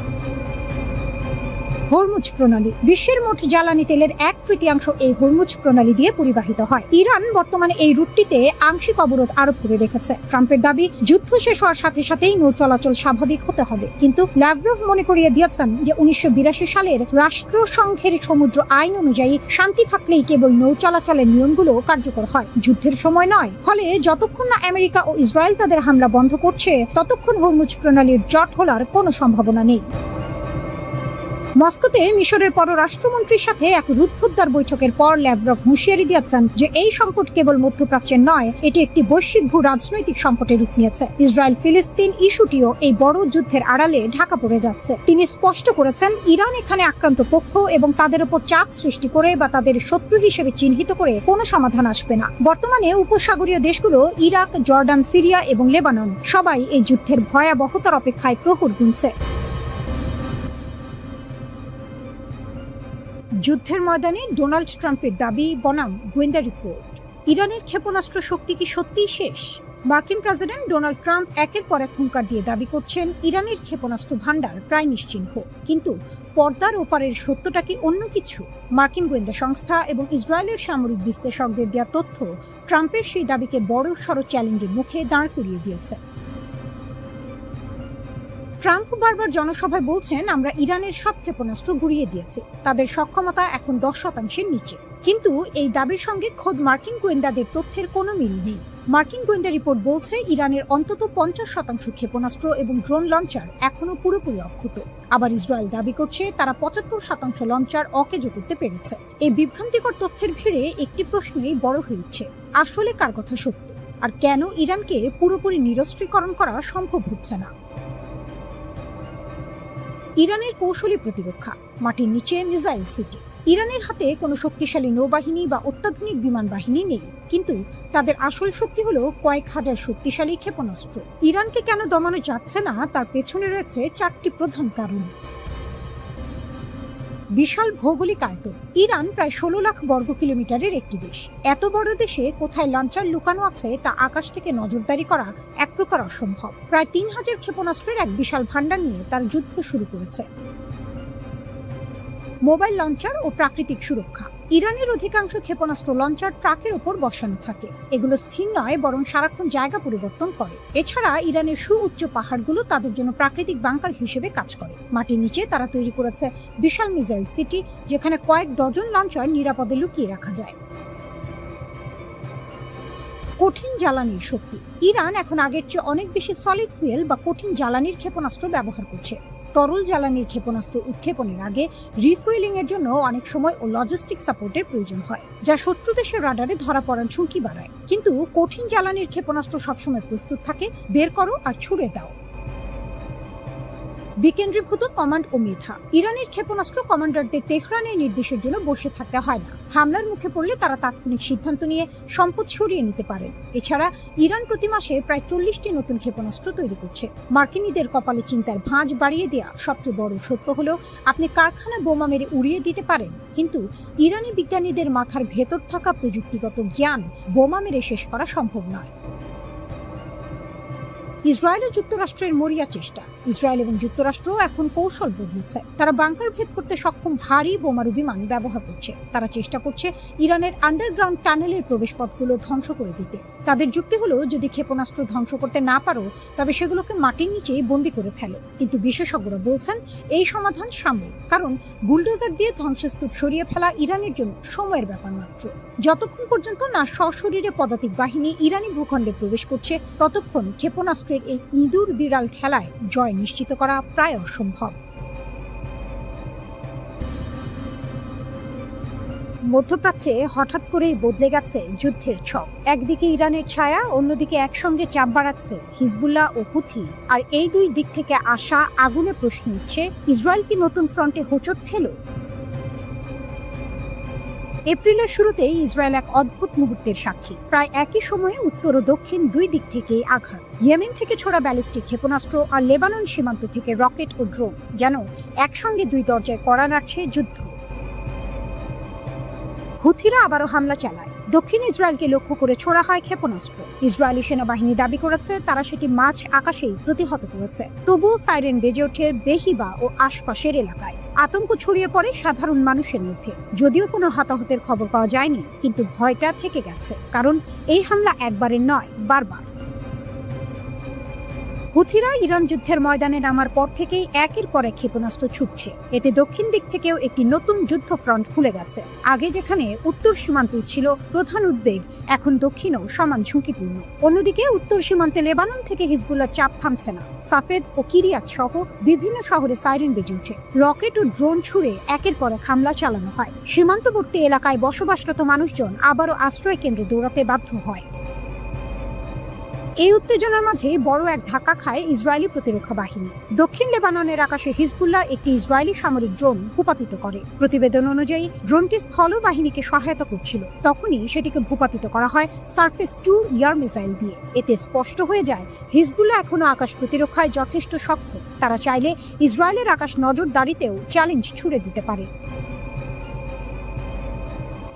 Speaker 1: হরমুজ প্রণালী। বিশ্বের মোট জ্বালানি তেলের 1/3 এই হরমুজ প্রণালী দিয়ে পরিবাহিত হয়। ইরান বর্তমানে এই রুটটিতে আংশিক অবরোধ আরোপ করে রেখেছে। ট্রাম্পের দাবি, যুদ্ধ শেষ হওয়ার সাথে সাথেই নৌ চলাচল স্বাভাবিক হতে হবে। কিন্তু ল্যাভরভ মনে করিয়ে দিয়েছেন যে 1982 সালের রাষ্ট্রসংঘের সমুদ্র আইন অনুযায়ী শান্তি থাকলেই কেবল নৌ চলাচলের নিয়মগুলো কার্যকর হয়, যুদ্ধের সময় নয়। ফলে যতক্ষণ না আমেরিকা ও ইসরায়েল তাদের হামলা বন্ধ করছে, ততক্ষণ হরমুজ প্রণালীর জট খোলার কোনো সম্ভাবনা নেই। মস্কোতে মিশরের পররাষ্ট্রমন্ত্রীর সাথে এক রুদ্ধদ্বার বৈঠকের পর ল্যাভরভ হুঁশিয়ারি দিয়েছেন যে এই সংকট কেবল মধ্যপ্রাচ্যের নয়, এটি একটি বৈশ্বিক ভূ রাজনৈতিক সংকটে রূপ নিয়েছে। ইসরায়েল ফিলিস্তিন ইস্যুটিও এই বড় যুদ্ধের আড়ালে ঢাকা পড়ে যাচ্ছে। তিনি স্পষ্ট করেছেন, ইরান এখানে আক্রান্ত পক্ষ এবং তাদের উপর চাপ সৃষ্টি করে বা তাদের শত্রু হিসেবে চিহ্নিত করে কোনো সমাধান আসবে না। বর্তমানে উপসাগরীয় দেশগুলো ইরাক, জর্ডান, সিরিয়া এবং লেবানন সবাই এই যুদ্ধের ভয়াবহতার অপেক্ষায় প্রহর গুনছে। যুদ্ধের ময়দানে ডোনাল্ড ট্রাম্পের দাবি বনাম গোয়েন্দা রিপোর্ট। ইরানের ক্ষেপণাস্ত্র শক্তি কি সত্যিই শেষ? মার্কিন প্রেসিডেন্ট ডোনাল্ড ট্রাম্প একের পর এক হুঙ্কার দিয়ে দাবি করছেন ইরানের ক্ষেপণাস্ত্র ভান্ডার প্রায় নিশ্চিহ্ন। কিন্তু পর্দার ওপারের সত্যটা কি অন্য কিছু? মার্কিন গোয়েন্দা সংস্থা এবং ইসরায়েলের সামরিক বিশ্লেষকদের দেওয়া তথ্য ট্রাম্পের সেই দাবিকে বড়সড় চ্যালেঞ্জের মুখে দাঁড় করিয়ে দিয়েছে। ট্রাম্প বারবার জনসভায় বলছেন, আমরা ইরানের সব ক্ষেপণাস্ত্র গুড়িয়ে দিয়েছি, তাদের সক্ষমতা এখন 10%-এর নিচে। কিন্তু এই দাবির সঙ্গে খোদ মার্কিন গোয়েন্দাদের তথ্যের কোনো মিল নেই। মার্কিন গোয়েন্দা রিপোর্ট বলছে ইরানের অন্তত 50% ক্ষেপণাস্ত্র এবং ড্রোন লঞ্চার এখনো পুরোপুরি অক্ষত। আবার ইসরায়েল দাবি করছে তারা 75% লঞ্চার অকেজো করতে পেরেছে। এই বিভ্রান্তিকর তথ্যের ভিড়ে একটি প্রশ্নই বড় হয়ে উঠছে, আসলে কার কথা সত্য, আর কেন ইরানকে পুরোপুরি নিরস্ত্রীকরণ করা সম্ভব হচ্ছে না? ইরানের কৌশলী প্রতিরক্ষা। মাটির নিচে মিসাইল সিটি। ইরানের হাতে কোনো শক্তিশালী নৌবাহিনী বা অত্যাধুনিক বিমান বাহিনী নেই, কিন্তু তাদের আসল শক্তি হলো কয়েক হাজার শক্তিশালী ক্ষেপণাস্ত্র। ইরানকে কেন দমানো যাচ্ছে না তার পেছনে রয়েছে 4টি প্রধান কারণ। বিশাল ভৌগোলিক আয়তন। ইরান প্রায় 16 লাখ বর্গ কিলোমিটারের একটি দেশ। এত বড় দেশে কোথায় লঞ্চার লুকানো আছে তা আকাশ থেকে নজরদারি করা এক প্রকার অসম্ভব। প্রায় 3000 ক্ষেপণাস্ত্রের এক বিশাল ভান্ডার নিয়ে তার যুদ্ধ শুরু করেছে। মোবাইল লঞ্চার ও প্রাকৃতিক সুরক্ষা। ইরানের অধিকাংশ ক্ষেপণাস্ত্র লঞ্চার ট্রাকের ওপর বসানো থাকে। এগুলো স্থির নয়, বরং সারাক্ষণ জায়গা পরিবর্তন করে। এছাড়া ইরানের সুউচ্চ পাহাড়গুলো তাদের জন্য প্রাকৃতিক বাংকার হিসেবে কাজ করে। মাটির নিচে তারা তৈরি করেছে বিশাল মিসাইল সিটি, যেখানে কয়েক ডজন লঞ্চার নিরাপদে লুকিয়ে রাখা যায়। কঠিন জ্বালানির শক্তি। ইরান এখন আগের চেয়ে অনেক বেশি সলিড ফুয়েল বা কঠিন জ্বালানির ক্ষেপণাস্ত্র ব্যবহার করছে। তরল জ্বালানির ক্ষেপণাস্ত্র উৎক্ষেপণের আগে রিফুয়েলিং এর জন্য অনেক সময় ও লজিস্টিক সাপোর্টের প্রয়োজন হয়, যা শত্রু দেশের রাডারে ধরা পড়ার ঝুঁকি বাড়ায়। কিন্তু কঠিন জ্বালানির ক্ষেপণাস্ত্র সবসময় প্রস্তুত থাকে, বের করো আর ছুড়ে দাও। বিকেন্দ্রীভূত কমান্ড ও মেধা। ইরানের ক্ষেপণাস্ত্র কমান্ডারদের তেহরানের নির্দেশের জন্য বসে থাকতে হয় না। হামলার মুখে পড়লে তারা তাৎক্ষণিক সিদ্ধান্ত নিয়ে সম্পদ সরিয়ে নিতে পারেন। এছাড়া ইরান প্রতি মাসে প্রায় 40টি নতুন ক্ষেপণাস্ত্র তৈরি করছে। মার্কিনীদের কপালে চিন্তার ভাঁজ বাড়িয়ে দেওয়া সবচেয়ে বড় সত্য হলো, আপনি কারখানা বোমা মেরে উড়িয়ে দিতে পারেন, কিন্তু ইরানি বিজ্ঞানীদের মাথার ভেতর থাকা প্রযুক্তিগত জ্ঞান বোমা মেরে শেষ করা সম্ভব নয়। ইসরায়েল ও যুক্তরাষ্ট্রের মরিয়া চেষ্টা। ইসরায়েল এবং যুক্তরাষ্ট্র এখন কৌশল বদলেছে। তারা বাংকার ভেদ করতে সক্ষম ভারী বোমারু বিমান ব্যবহার করছে। তারা চেষ্টা করছে ইরানের আন্ডারগ্রাউন্ড টানেলের প্রবেশপথগুলো ধ্বংস করে দিতে। তাদের যুক্তি হলো, যদি ক্ষেপণাস্ত্র ধ্বংস করতে না পারো তবে সেগুলোকে মাটির নিচে বন্দী করে ফেলো। কিন্তু বিশেষজ্ঞরা বলছেন এই সমাধান সাময়িক, কারণ বুলডোজার দিয়ে ধ্বংসস্তূপ সরিয়ে ফেলা ইরানের জন্য সময়ের ব্যাপার মাত্র। যতক্ষণ পর্যন্ত না সশরীরে পদাতিক বাহিনী ইরানি ভূখণ্ডে প্রবেশ করছে, ততক্ষণ ক্ষেপণাস্ত্রের এই ইঁদুর বিড়াল খেলায় জয় নিশ্চিত করা প্রায় অসম্ভব। মধ্যপ্রাচ্যে হঠাৎ করেই বদলে গেছে যুদ্ধের ছক। একদিকে ইরানের ছায়া, অন্যদিকে একসঙ্গে চাপ বাড়াচ্ছে হিজবুল্লাহ ও হুথি। আর এই দুই দিক থেকে আসা আগুনে প্রশ্ন উঠছে, ইসরায়েল কি নতুন ফ্রন্টে হোঁচট খেল? এপ্রিলের শুরুতেই ইসরায়েল এক অদ্ভুত মুহূর্তের সাক্ষী। প্রায় একই সময়ে উত্তর ও দক্ষিণ দুই দিক থেকেই আঘাত। ইয়েমেন থেকে ছোড়া ব্যালিস্টিক ক্ষেপণাস্ত্র আর লেবানন সীমান্ত থেকে রকেট ও ড্রোন, যেন একসঙ্গে দুই দরজায় কড়া নাড়ছে যুদ্ধ। হুথিরা আবারও হামলা চালায়। দক্ষিণ ইসরায়েলকে লক্ষ্য করে ছোড়া হয় ক্ষেপণাস্ত্র। ইসরায়েলি সেনাবাহিনী দাবি করেছে তারা সেটি মাঝ আকাশেই প্রতিহত করেছে। তবুও সাইরেন বেজে ওঠে বেহিবা ও আশপাশের এলাকায়। আতঙ্ক ছড়িয়ে পড়ে সাধারণ মানুষের মধ্যে। যদিও কোনো হতাহতের খবর পাওয়া যায়নি, কিন্তু ভয়টা থেকে গেছে, কারণ এই হামলা একবারের নয়, বারবার। হুথিরা ইরান যুদ্ধের ময়দানে নামার পর থেকেই একের পর এক ক্ষেপণাস্ত্র ছুটছে। এতে দক্ষিণ দিক থেকেও একটি নতুন যুদ্ধ ফ্রন্ট খুলে গেছে। আগে যেখানে উত্তর সীমান্তই ছিল প্রধান উদ্বেগ, এখন দক্ষিণও সমান ঝুঁকিপূর্ণ। অন্যদিকে উত্তর সীমান্তে লেবানন থেকে হিজবুল্লাহর চাপ থামছে না। সাফেদ ও কিরিয়াত সহ বিভিন্ন শহরে সাইরেন বেজে ওঠে। রকেট ও ড্রোন ছুড়ে একের পর এক হামলা চালানো হয়। সীমান্তবর্তী এলাকায় বসবাসরত মানুষজন আবারও আশ্রয় কেন্দ্রে দৌড়াতে বাধ্য হয়। এই উত্তেজনার মাঝে বড় এক ধাক্কা খায় ইসরায়েলি প্রতিরক্ষা বাহিনী। দক্ষিণ লেবাননের আকাশে হিজবুল্লাহ একটি ইসরায়েলি সামরিক ড্রোন ভূপাতিত করে। প্রতিবেদন অনুযায়ী ড্রোনটি স্থল বাহিনীকে সহায়তা করছিল। তখনই সেটিকে ভূপাতিত করা হয় সারফেস 2 এয়ার মিসাইল দিয়ে। এতে স্পষ্ট হয়ে যায় হিজবুল্লাহ এখনো আকাশ প্রতিরক্ষায় যথেষ্ট সক্ষম। তারা চাইলে ইসরায়েলের আকাশ নজরদারিতেও চ্যালেঞ্জ ছুড়ে দিতে পারে।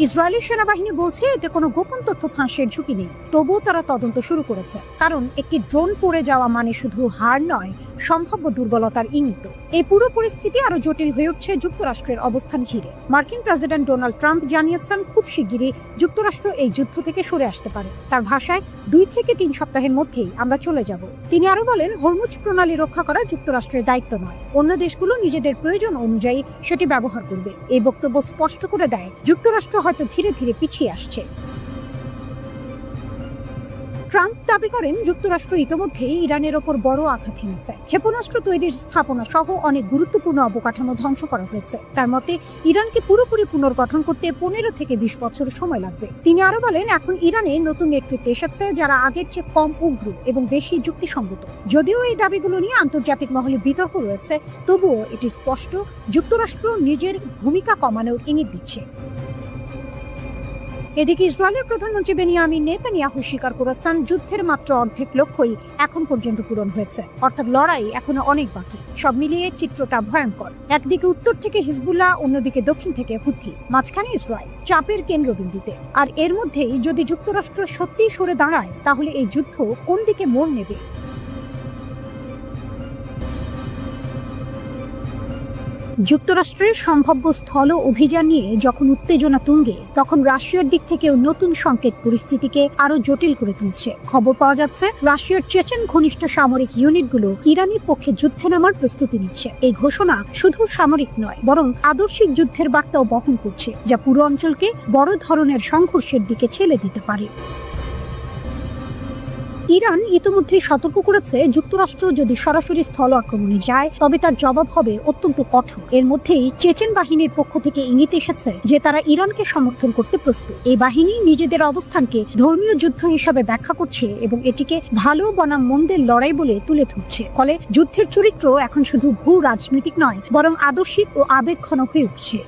Speaker 1: ইসরায়েলি সেনাবাহিনী বলছে এতে কোনো গোপন তথ্য ফাঁসের ঝুঁকি নেই। তবুও তারা তদন্ত শুরু করেছে, কারণ একটি ড্রোন পড়ে যাওয়া মানে শুধু হার নয়, সম্ভাব্য দুর্বলতার ইঙ্গিত। এই পুরো পরিস্থিতি আরো জটিল হয়ে উঠছে যুক্তরাষ্ট্রের অবস্থান ঘিরে। মার্কিন প্রেসিডেন্ট ডোনাল্ড ট্রাম্প জানিয়েছেন খুব শিগগিরই যুক্তরাষ্ট্র এই যুদ্ধ থেকে সরে আসতে পারে। তার ভাষায় 2 থেকে 3 সপ্তাহের মধ্যেই আমরা চলে যাব। তিনি আরো বলেন, হরমুজ প্রণালী রক্ষা করা যুক্তরাষ্ট্রের দায়িত্ব নয়, অন্য দেশগুলো নিজেদের প্রয়োজন অনুযায়ী সেটি ব্যবহার করবে। এই বক্তব্য স্পষ্ট করে দেয় যুক্তরাষ্ট্র হয়তো ধীরে ধীরে পিছিয়ে আসছে। ট্রাম্প দাবি করেন যুক্তরাষ্ট্র ইতোমধ্যেই ইরানের ওপর বড় আঘাত হেনেছে। ক্ষেপণাস্ত্র তৈরির স্থাপনা সহ অনেক গুরুত্বপূর্ণ অবকাঠামো ধ্বংস করা হয়েছে। তার মতে ইরানকে পুরোপুরি পুনর্গঠন করতে 15 থেকে 20 বছর সময় লাগবে। তিনি আরো বলেন, এখন ইরানে নতুন নেতৃত্ব এসেছে যারা আগের চেয়ে কম উগ্র এবং বেশি যুক্তিসঙ্গত। যদিও এই দাবিগুলো নিয়ে আন্তর্জাতিক মহলে বিতর্ক রয়েছে, তবুও এটি স্পষ্ট যুক্তরাষ্ট্র নিজের ভূমিকা কমানোর ইঙ্গিত দিচ্ছে। এদিকে ইসরায়েলের প্রধানমন্ত্রী বেনিয়ামিন নেতানিয়াহু স্বীকার করেছেন যুদ্ধের মাত্র অর্ধেক লক্ষ্যই এখন পর্যন্ত পূরণ হয়েছে, অর্থাৎ লড়াই এখনো অনেক বাকি। সব মিলিয়ে চিত্রটা ভয়ঙ্কর। একদিকে উত্তর থেকে হিজবুল্লাহ, অন্যদিকে দক্ষিণ থেকে হুথি, মাঝখানে ইসরায়েল চাপের কেন্দ্রবিন্দুতে। আর এর মধ্যেই যদি যুক্তরাষ্ট্র সত্যিই সরে দাঁড়ায়, তাহলে এই যুদ্ধ কোন দিকে মোড় নেবে? যুক্তরাষ্ট্রের সম্ভাব্য স্থল অভিযান নিয়ে যখন উত্তেজনা তুঙ্গে, তখন রাশিয়ার দিক থেকেও নতুন সংকেত পরিস্থিতিকে আরো জটিল করে তুলছে। খবর পাওয়া যাচ্ছে রাশিয়ার চেচেন ঘনিষ্ঠ সামরিক ইউনিটগুলো ইরানের পক্ষে যুদ্ধে নামার প্রস্তুতি নিচ্ছে। এই ঘোষণা শুধু সামরিক নয়, বরং আদর্শিক যুদ্ধের বার্তাও বহন করছে, যা পুরো অঞ্চলকে বড় ধরনের সংঘর্ষের দিকে ঠেলে দিতে পারে। ইরান ইতিমধ্যে সতর্ক করেছে যুক্তরাষ্ট্র যদি সরাসরি স্থল আক্রমণে যায়, তবে তার জবাব হবে অত্যন্ত কঠোর। এর মধ্যেই চেচেন বাহিনীর পক্ষ থেকে ইঙ্গিত এসেছে যে তারা ইরানকে সমর্থন করতে প্রস্তুত। এই বাহিনী নিজেদের অবস্থানকে ধর্মীয় যুদ্ধ হিসাবে ব্যাখ্যা করছে এবং এটিকে ভালো বনাম মন্দের লড়াই বলে তুলে ধরছে। ফলে যুদ্ধের চরিত্র এখন শুধু ভূ রাজনৈতিক নয়, বরং আদর্শিক ও আবেগঘন হয়ে উঠছে।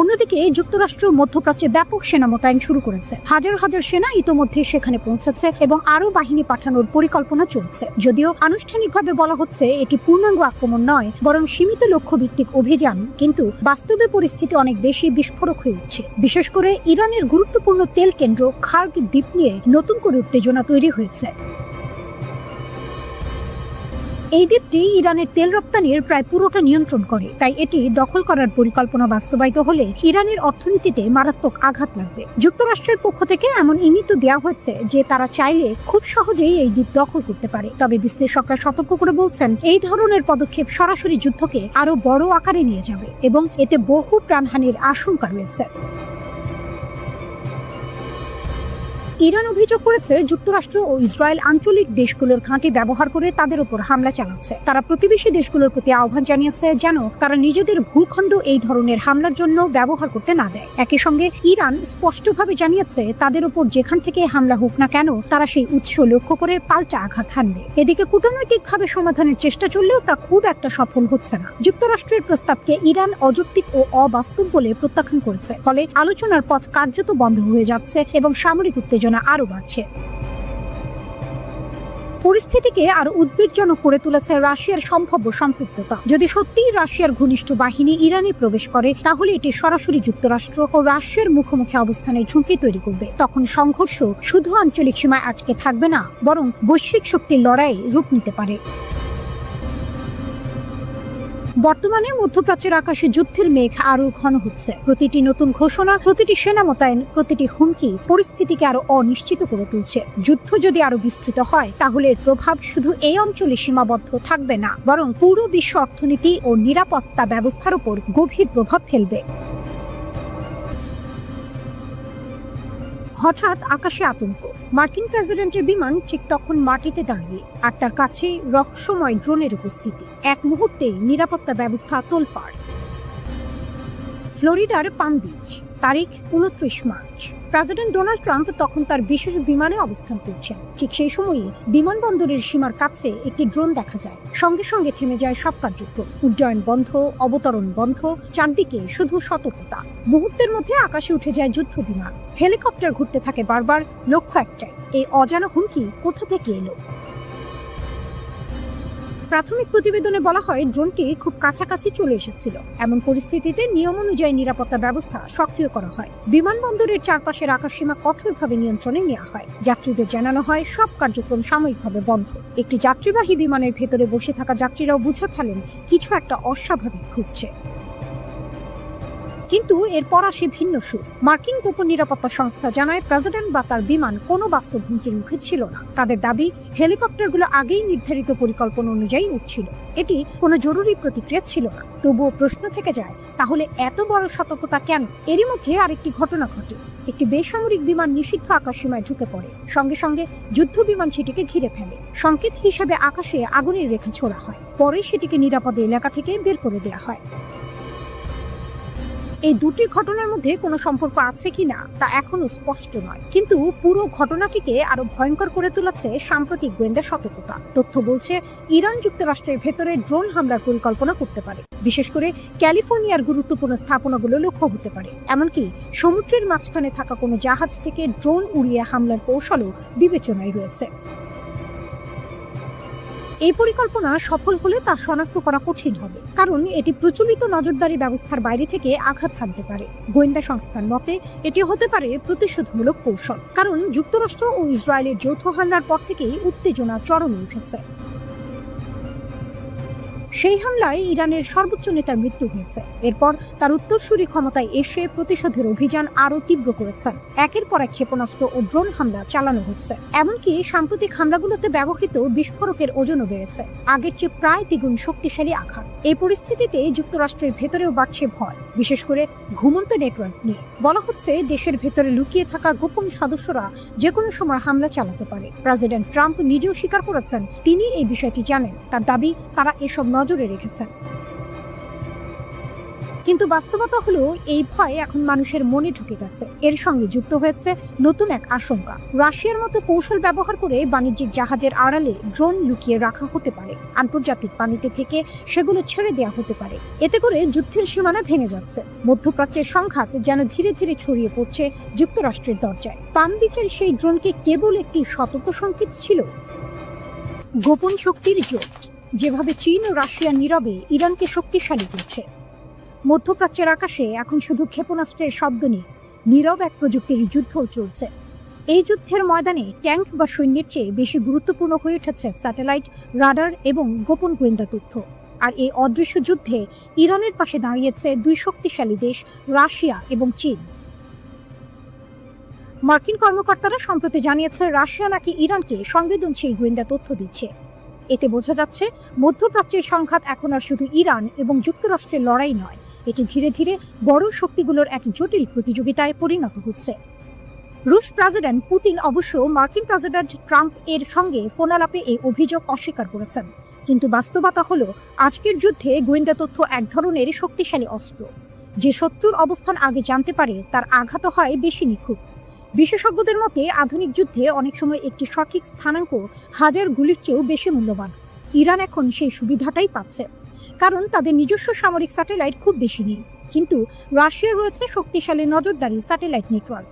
Speaker 1: অন্যদিকে যুক্তরাষ্ট্র মধ্যপ্রাচ্যে ব্যাপক সেনা মোতায়েন শুরু করেছে। হাজার হাজার সেনা ইতোমধ্যে সেখানে পৌঁছেছে এবং আরও বাহিনী পাঠানোর পরিকল্পনা চলছে। যদিও আনুষ্ঠানিকভাবে বলা হচ্ছে এটি পূর্ণাঙ্গ আক্রমণ নয়, বরং সীমিত লক্ষ্যভিত্তিক অভিযান, কিন্তু বাস্তবে পরিস্থিতি অনেক বেশি বিস্ফোরক হয়ে উঠছে। বিশেষ করে ইরানের গুরুত্বপূর্ণ তেল কেন্দ্র খার্গ দ্বীপ নিয়ে নতুন করে উত্তেজনা তৈরি হয়েছে। এই দ্বীপটি ইরানের তেল রপ্তানির প্রায় পুরোটা নিয়ন্ত্রণ করে, তাই এটি দখল করার পরিকল্পনা বাস্তবায়িত হলে ইরানের অর্থনীতিতে মারাত্মক আঘাত লাগবে। যুক্তরাষ্ট্রের পক্ষ থেকে এমন ইঙ্গিত দেওয়া হয়েছে যে তারা চাইলে খুব সহজেই এই দ্বীপ দখল করতে পারে। তবে বিশ্লেষকরা সতর্ক করে বলছেন, এই ধরনের পদক্ষেপ সরাসরি যুদ্ধকে আরো বড় আকারে নিয়ে যাবে এবং এতে বহু প্রাণহানির আশঙ্কা রয়েছে। ইরান অভিযোগ করেছে যুক্তরাষ্ট্র ও ইসরায়েল আঞ্চলিক দেশগুলোর ঘাঁটি ব্যবহার করে তাদের উপর হামলা চালাচ্ছে। তারা প্রতিবেশী দেশগুলোর প্রতি আহ্বান জানিয়েছে যেন তারা নিজেদের ভূখণ্ড এই ধরনের হামলার জন্য ব্যবহার করতে না দেয়। একই সঙ্গে ইরান স্পষ্টভাবে জানিয়েছে তাদের উপর যেখান থেকে হামলা হোক না কেন তারা সেই উৎস লক্ষ্য করে পাল্টা আঘাত হানবে। এদিকে কূটনৈতিকভাবে সমাধানের চেষ্টা চললেও তা খুব একটা সফল হচ্ছে না। যুক্তরাষ্ট্রের প্রস্তাবকে ইরান অযৌক্তিক ও অবাস্তব বলে প্রত্যাখ্যান করেছে, ফলে আলোচনার পথ কার্যত বন্ধ হয়ে যাচ্ছে এবং সামরিক উত্তেজনা আরো বাড়ছে। পরিস্থিতিকে আরো উদ্বেগজনক করে তুলেছে রাশিয়ার সম্ভাব্য সম্পৃক্ততা। যদি সত্যিই রাশিয়ার ঘনিষ্ঠ বাহিনী ইরানে প্রবেশ করে তাহলে এটি সরাসরি যুক্তরাষ্ট্র ও রাশিয়ার মুখোমুখি অবস্থানের ঝুঁকি তৈরি করবে। তখন সংঘর্ষ শুধু আঞ্চলিক সীমায় আটকে থাকবে না, বরং বৈশ্বিক শক্তির লড়াইয়ে রূপ নিতে পারে। বর্তমানে মধ্যপ্রাচ্যের আকাশে যুদ্ধের মেঘ আরো ঘন হচ্ছে। প্রতিটি নতুন ঘোষণা, প্রতিটি সেনা মোতায়েন, প্রতিটি হুমকি পরিস্থিতিকে আরো অনিশ্চিত করে তুলছে। যুদ্ধ যদি আরো বিস্তৃত হয় তাহলে এর প্রভাব শুধু এই অঞ্চলে সীমাবদ্ধ থাকবে না, বরং পুরো বিশ্ব অর্থনীতি ও নিরাপত্তা ব্যবস্থার উপর গভীর প্রভাব ফেলবে। হঠাৎ আকাশে আতঙ্ক। মার্কিন প্রেসিডেন্টের বিমান ঠিক তখন মাটিতে দাঁড়িয়ে, আর তার কাছে রহস্যময় ড্রোনের উপস্থিতি। এক মুহূর্তে নিরাপত্তা ব্যবস্থা তোলপাড়। ফ্লোরিডার পাম বিচ, তারিখ 29 মার্চ। প্রেসিডেন্ট ডোনাল্ড ট্রাম্প তখন তার বিশেষ বিমানে অবস্থান করছেন। ঠিক সেই সময়ে বিমানবন্দরের সীমার কাছে একটি ড্রোন দেখা যায়। সঙ্গে সঙ্গে থেমে যায় সব কার্যক্রম। উড্ডয়ন বন্ধ, অবতরণ বন্ধ, চারদিকে শুধু সতর্কতা। মুহূর্তের মধ্যে আকাশে উঠে যায় যুদ্ধ বিমান। হেলিকপ্টার ঘুরতে থাকে বারবার, লক্ষ্য একটাই, এই অজানা হুমকি কোথা থেকে এলো। প্রাথমিক প্রতিবেদনে বলা হয় ড্রোনটি খুব কাছাকাছি চলে এসেছিল। এমন পরিস্থিতিতে নিয়ম অনুযায়ী নিরাপত্তা ব্যবস্থা সক্রিয় করা হয়। বিমানবন্দরের চারপাশের আকাশসীমা কঠোরভাবে নিয়ন্ত্রণে নেওয়া হয়। যাত্রীদের জানানো হয় সব কার্যক্রম সাময়িকভাবে বন্ধ। একটি যাত্রীবাহী বিমানের ভেতরে বসে থাকা যাত্রীরাও বুঝে ফেলেন কিছু একটা অস্বাভাবিক ঘটছে। কিন্তু এরপর আসে ভিন্ন সুর। মার্কিন গোপন নিরাপত্তা সংস্থা জানায় প্রেসিডেন্ট বা তার বিমান কোনো বাস্তব হুমকির মুখে ছিল না। তাদের দাবি হেলিকপ্টারগুলো আগেই নির্ধারিত পরিকল্পনা অনুযায়ী উঠছিল। এটি কোনো জরুরি প্রতিক্রিয়া ছিল না। তবুও প্রশ্ন থেকে যায়, তাহলে এত বড় সতর্কতা কেন? এরই মধ্যে আরেকটি ঘটনা ঘটে। একটি বেসামরিক বিমান নিষিদ্ধ আকাশসীমায় ঢুকে পড়ে। সঙ্গে সঙ্গে যুদ্ধ বিমান সেটিকে ঘিরে ফেলে। সংকেত হিসেবে আকাশে আগুনের রেখা ছোড়া হয়। পরে সেটিকে নিরাপদ এলাকা থেকে বের করে দেওয়া হয়। এই দুটি ঘটনার মধ্যে কোনো সম্পর্ক আছে কিনা তা এখনো স্পষ্ট নয়, কিন্তু পুরো ঘটনাটিকে আরো ভয়ঙ্কর করে তুলেছে সাম্প্রতিক গোয়েন্দা সতর্কতা। তথ্য বলছে ইরান যুক্তরাষ্ট্রের ভেতরে ড্রোন হামলার পরিকল্পনা করতে পারে। বিশেষ করে ক্যালিফোর্নিয়ার গুরুত্বপূর্ণ স্থাপনাগুলো লক্ষ্য হতে পারে। এমনকি সমুদ্রের মাঝখানে থাকা কোনো জাহাজ থেকে ড্রোন উড়িয়ে হামলার কৌশলও বিবেচনায় রয়েছে। এই পরিকল্পনা সফল হলে তা শনাক্ত করা কঠিন হবে, কারণ এটি প্রচলিত নজরদারি ব্যবস্থার বাইরে থেকে আঘাত হানতে পারে। গোয়েন্দা সংস্থার মতে এটি হতে পারে প্রতিশোধমূলক কৌশল, কারণ যুক্তরাষ্ট্র ও ইসরায়েলের যৌথ হামলার পর থেকেই উত্তেজনা চরমে উঠেছে। সেই হামলায় ইরানের সর্বোচ্চ নেতার মৃত্যু হয়েছে। এরপর তার উত্তরসূরি ক্ষমতায় এসে প্রতিশোধের অভিযান আরও তীব্র করেছেন। একের পর এক ক্ষেপণাস্ত্র ও ড্রোন হামলা চালানো হচ্ছে। এমনকি সাম্প্রতিক হামলাগুলোতে ব্যবহৃত বিস্ফোরকের ওজনও বেড়েছে, আগের চেয়ে প্রায় দ্বিগুণ শক্তিশালী আঘাত। এই পরিস্থিতিতে যুক্তরাষ্ট্রের ভেতরেও বাড়ছে ভয়, বিশেষ করে ঘুমন্ত নেটওয়ার্ক নিয়ে। বলা হচ্ছে দেশের ভেতরে লুকিয়ে থাকা গোপন সদস্যরা যে কোনো সময় হামলা চালাতে পারে। প্রেসিডেন্ট ট্রাম্প নিজেও স্বীকার করেছেন তিনি এই বিষয়টি জানেন। তার দাবি তারা এসব নজরে রেখেছেন। কিন্তু বাস্তবতা হলো এই ভয় এখন মানুষের মনে ঢুকে গেছে। এর সঙ্গে যুক্ত হয়েছে নতুন এক আশঙ্কা। রাশিয়ার মতো কৌশল ব্যবহার করে বাণিজ্যিক জাহাজের আড়ালে ড্রোন লুকিয়ে রাখা হতে পারে। আন্তর্জাতিক পানিতে থেকে সেগুলো ছেড়ে দেওয়া হতে পারে। এতে করে যুদ্ধের সীমানা ভেঙে যাচ্ছে। মধ্যপ্রাচ্যের সংঘাত যেন ধীরে ধীরে ছড়িয়ে পড়ছে যুক্তরাষ্ট্রের দরজায়। পাম বিচের সেই ড্রোনকে কেবল একটি সতর্ক সংকেত ছিল? গোপন শক্তির জোট, যেভাবে চীন ও রাশিয়া নীরবে ইরানকে শক্তিশালী করছে। মধ্যপ্রাচ্যের আকাশে এখন শুধু ক্ষেপণাস্ত্রের শব্দ নেই, নীরব এক প্রযুক্তির যুদ্ধও চলছে। এই যুদ্ধের ময়দানে ট্যাঙ্ক বা সৈন্যের চেয়ে বেশি গুরুত্বপূর্ণ হয়ে উঠেছে স্যাটেলাইট, রাডার এবং গোপন গোয়েন্দা তথ্য। আর এই অদৃশ্য যুদ্ধে ইরানের পাশে দাঁড়িয়েছে দুই শক্তিশালী দেশ, রাশিয়া এবং চীন। মার্কিন কর্মকর্তারা সম্প্রতি জানিয়েছে রাশিয়া নাকি ইরানকে সংবেদনশীল গোয়েন্দা তথ্য দিচ্ছে। এতে বোঝা যাচ্ছে মধ্যপ্রাচ্যের সংঘাত এখন আর শুধু ইরান এবং যুক্তরাষ্ট্রের লড়াই নয়, এটি ধীরে ধীরে বড় শক্তিগুলোর এক জটিল প্রতিযোগিতায় পরিণত হচ্ছে। রুশ প্রেসিডেন্ট পুতিন অবশ্য মার্কিন প্রেসিডেন্ট ট্রাম্প এর সঙ্গে ফোনালাপে এই অভিযোগ অস্বীকার করেছেন, কিন্তু বাস্তবতা হলো আজকের যুদ্ধে গোয়েন্দা তথ্য এক ধরনের শক্তিশালী অস্ত্র। যে শত্রুর অবস্থান আগে জানতে পারে তার আঘাত হয় বেশি নিখুঁত। বিশেষজ্ঞদের মতে আধুনিক যুদ্ধে অনেক সময় একটি সঠিক স্থানাঙ্ক হাজার গুলির চেয়েও বেশি মূল্যবান। ইরান এখন সেই সুবিধাটাই পাচ্ছে, কারণ তাদের নিজস্ব সামরিক স্যাটেলাইট খুব বেশি নেই, কিন্তু রাশিয়ার রয়েছে শক্তিশালী নজরদারি স্যাটেলাইট নেটওয়ার্ক।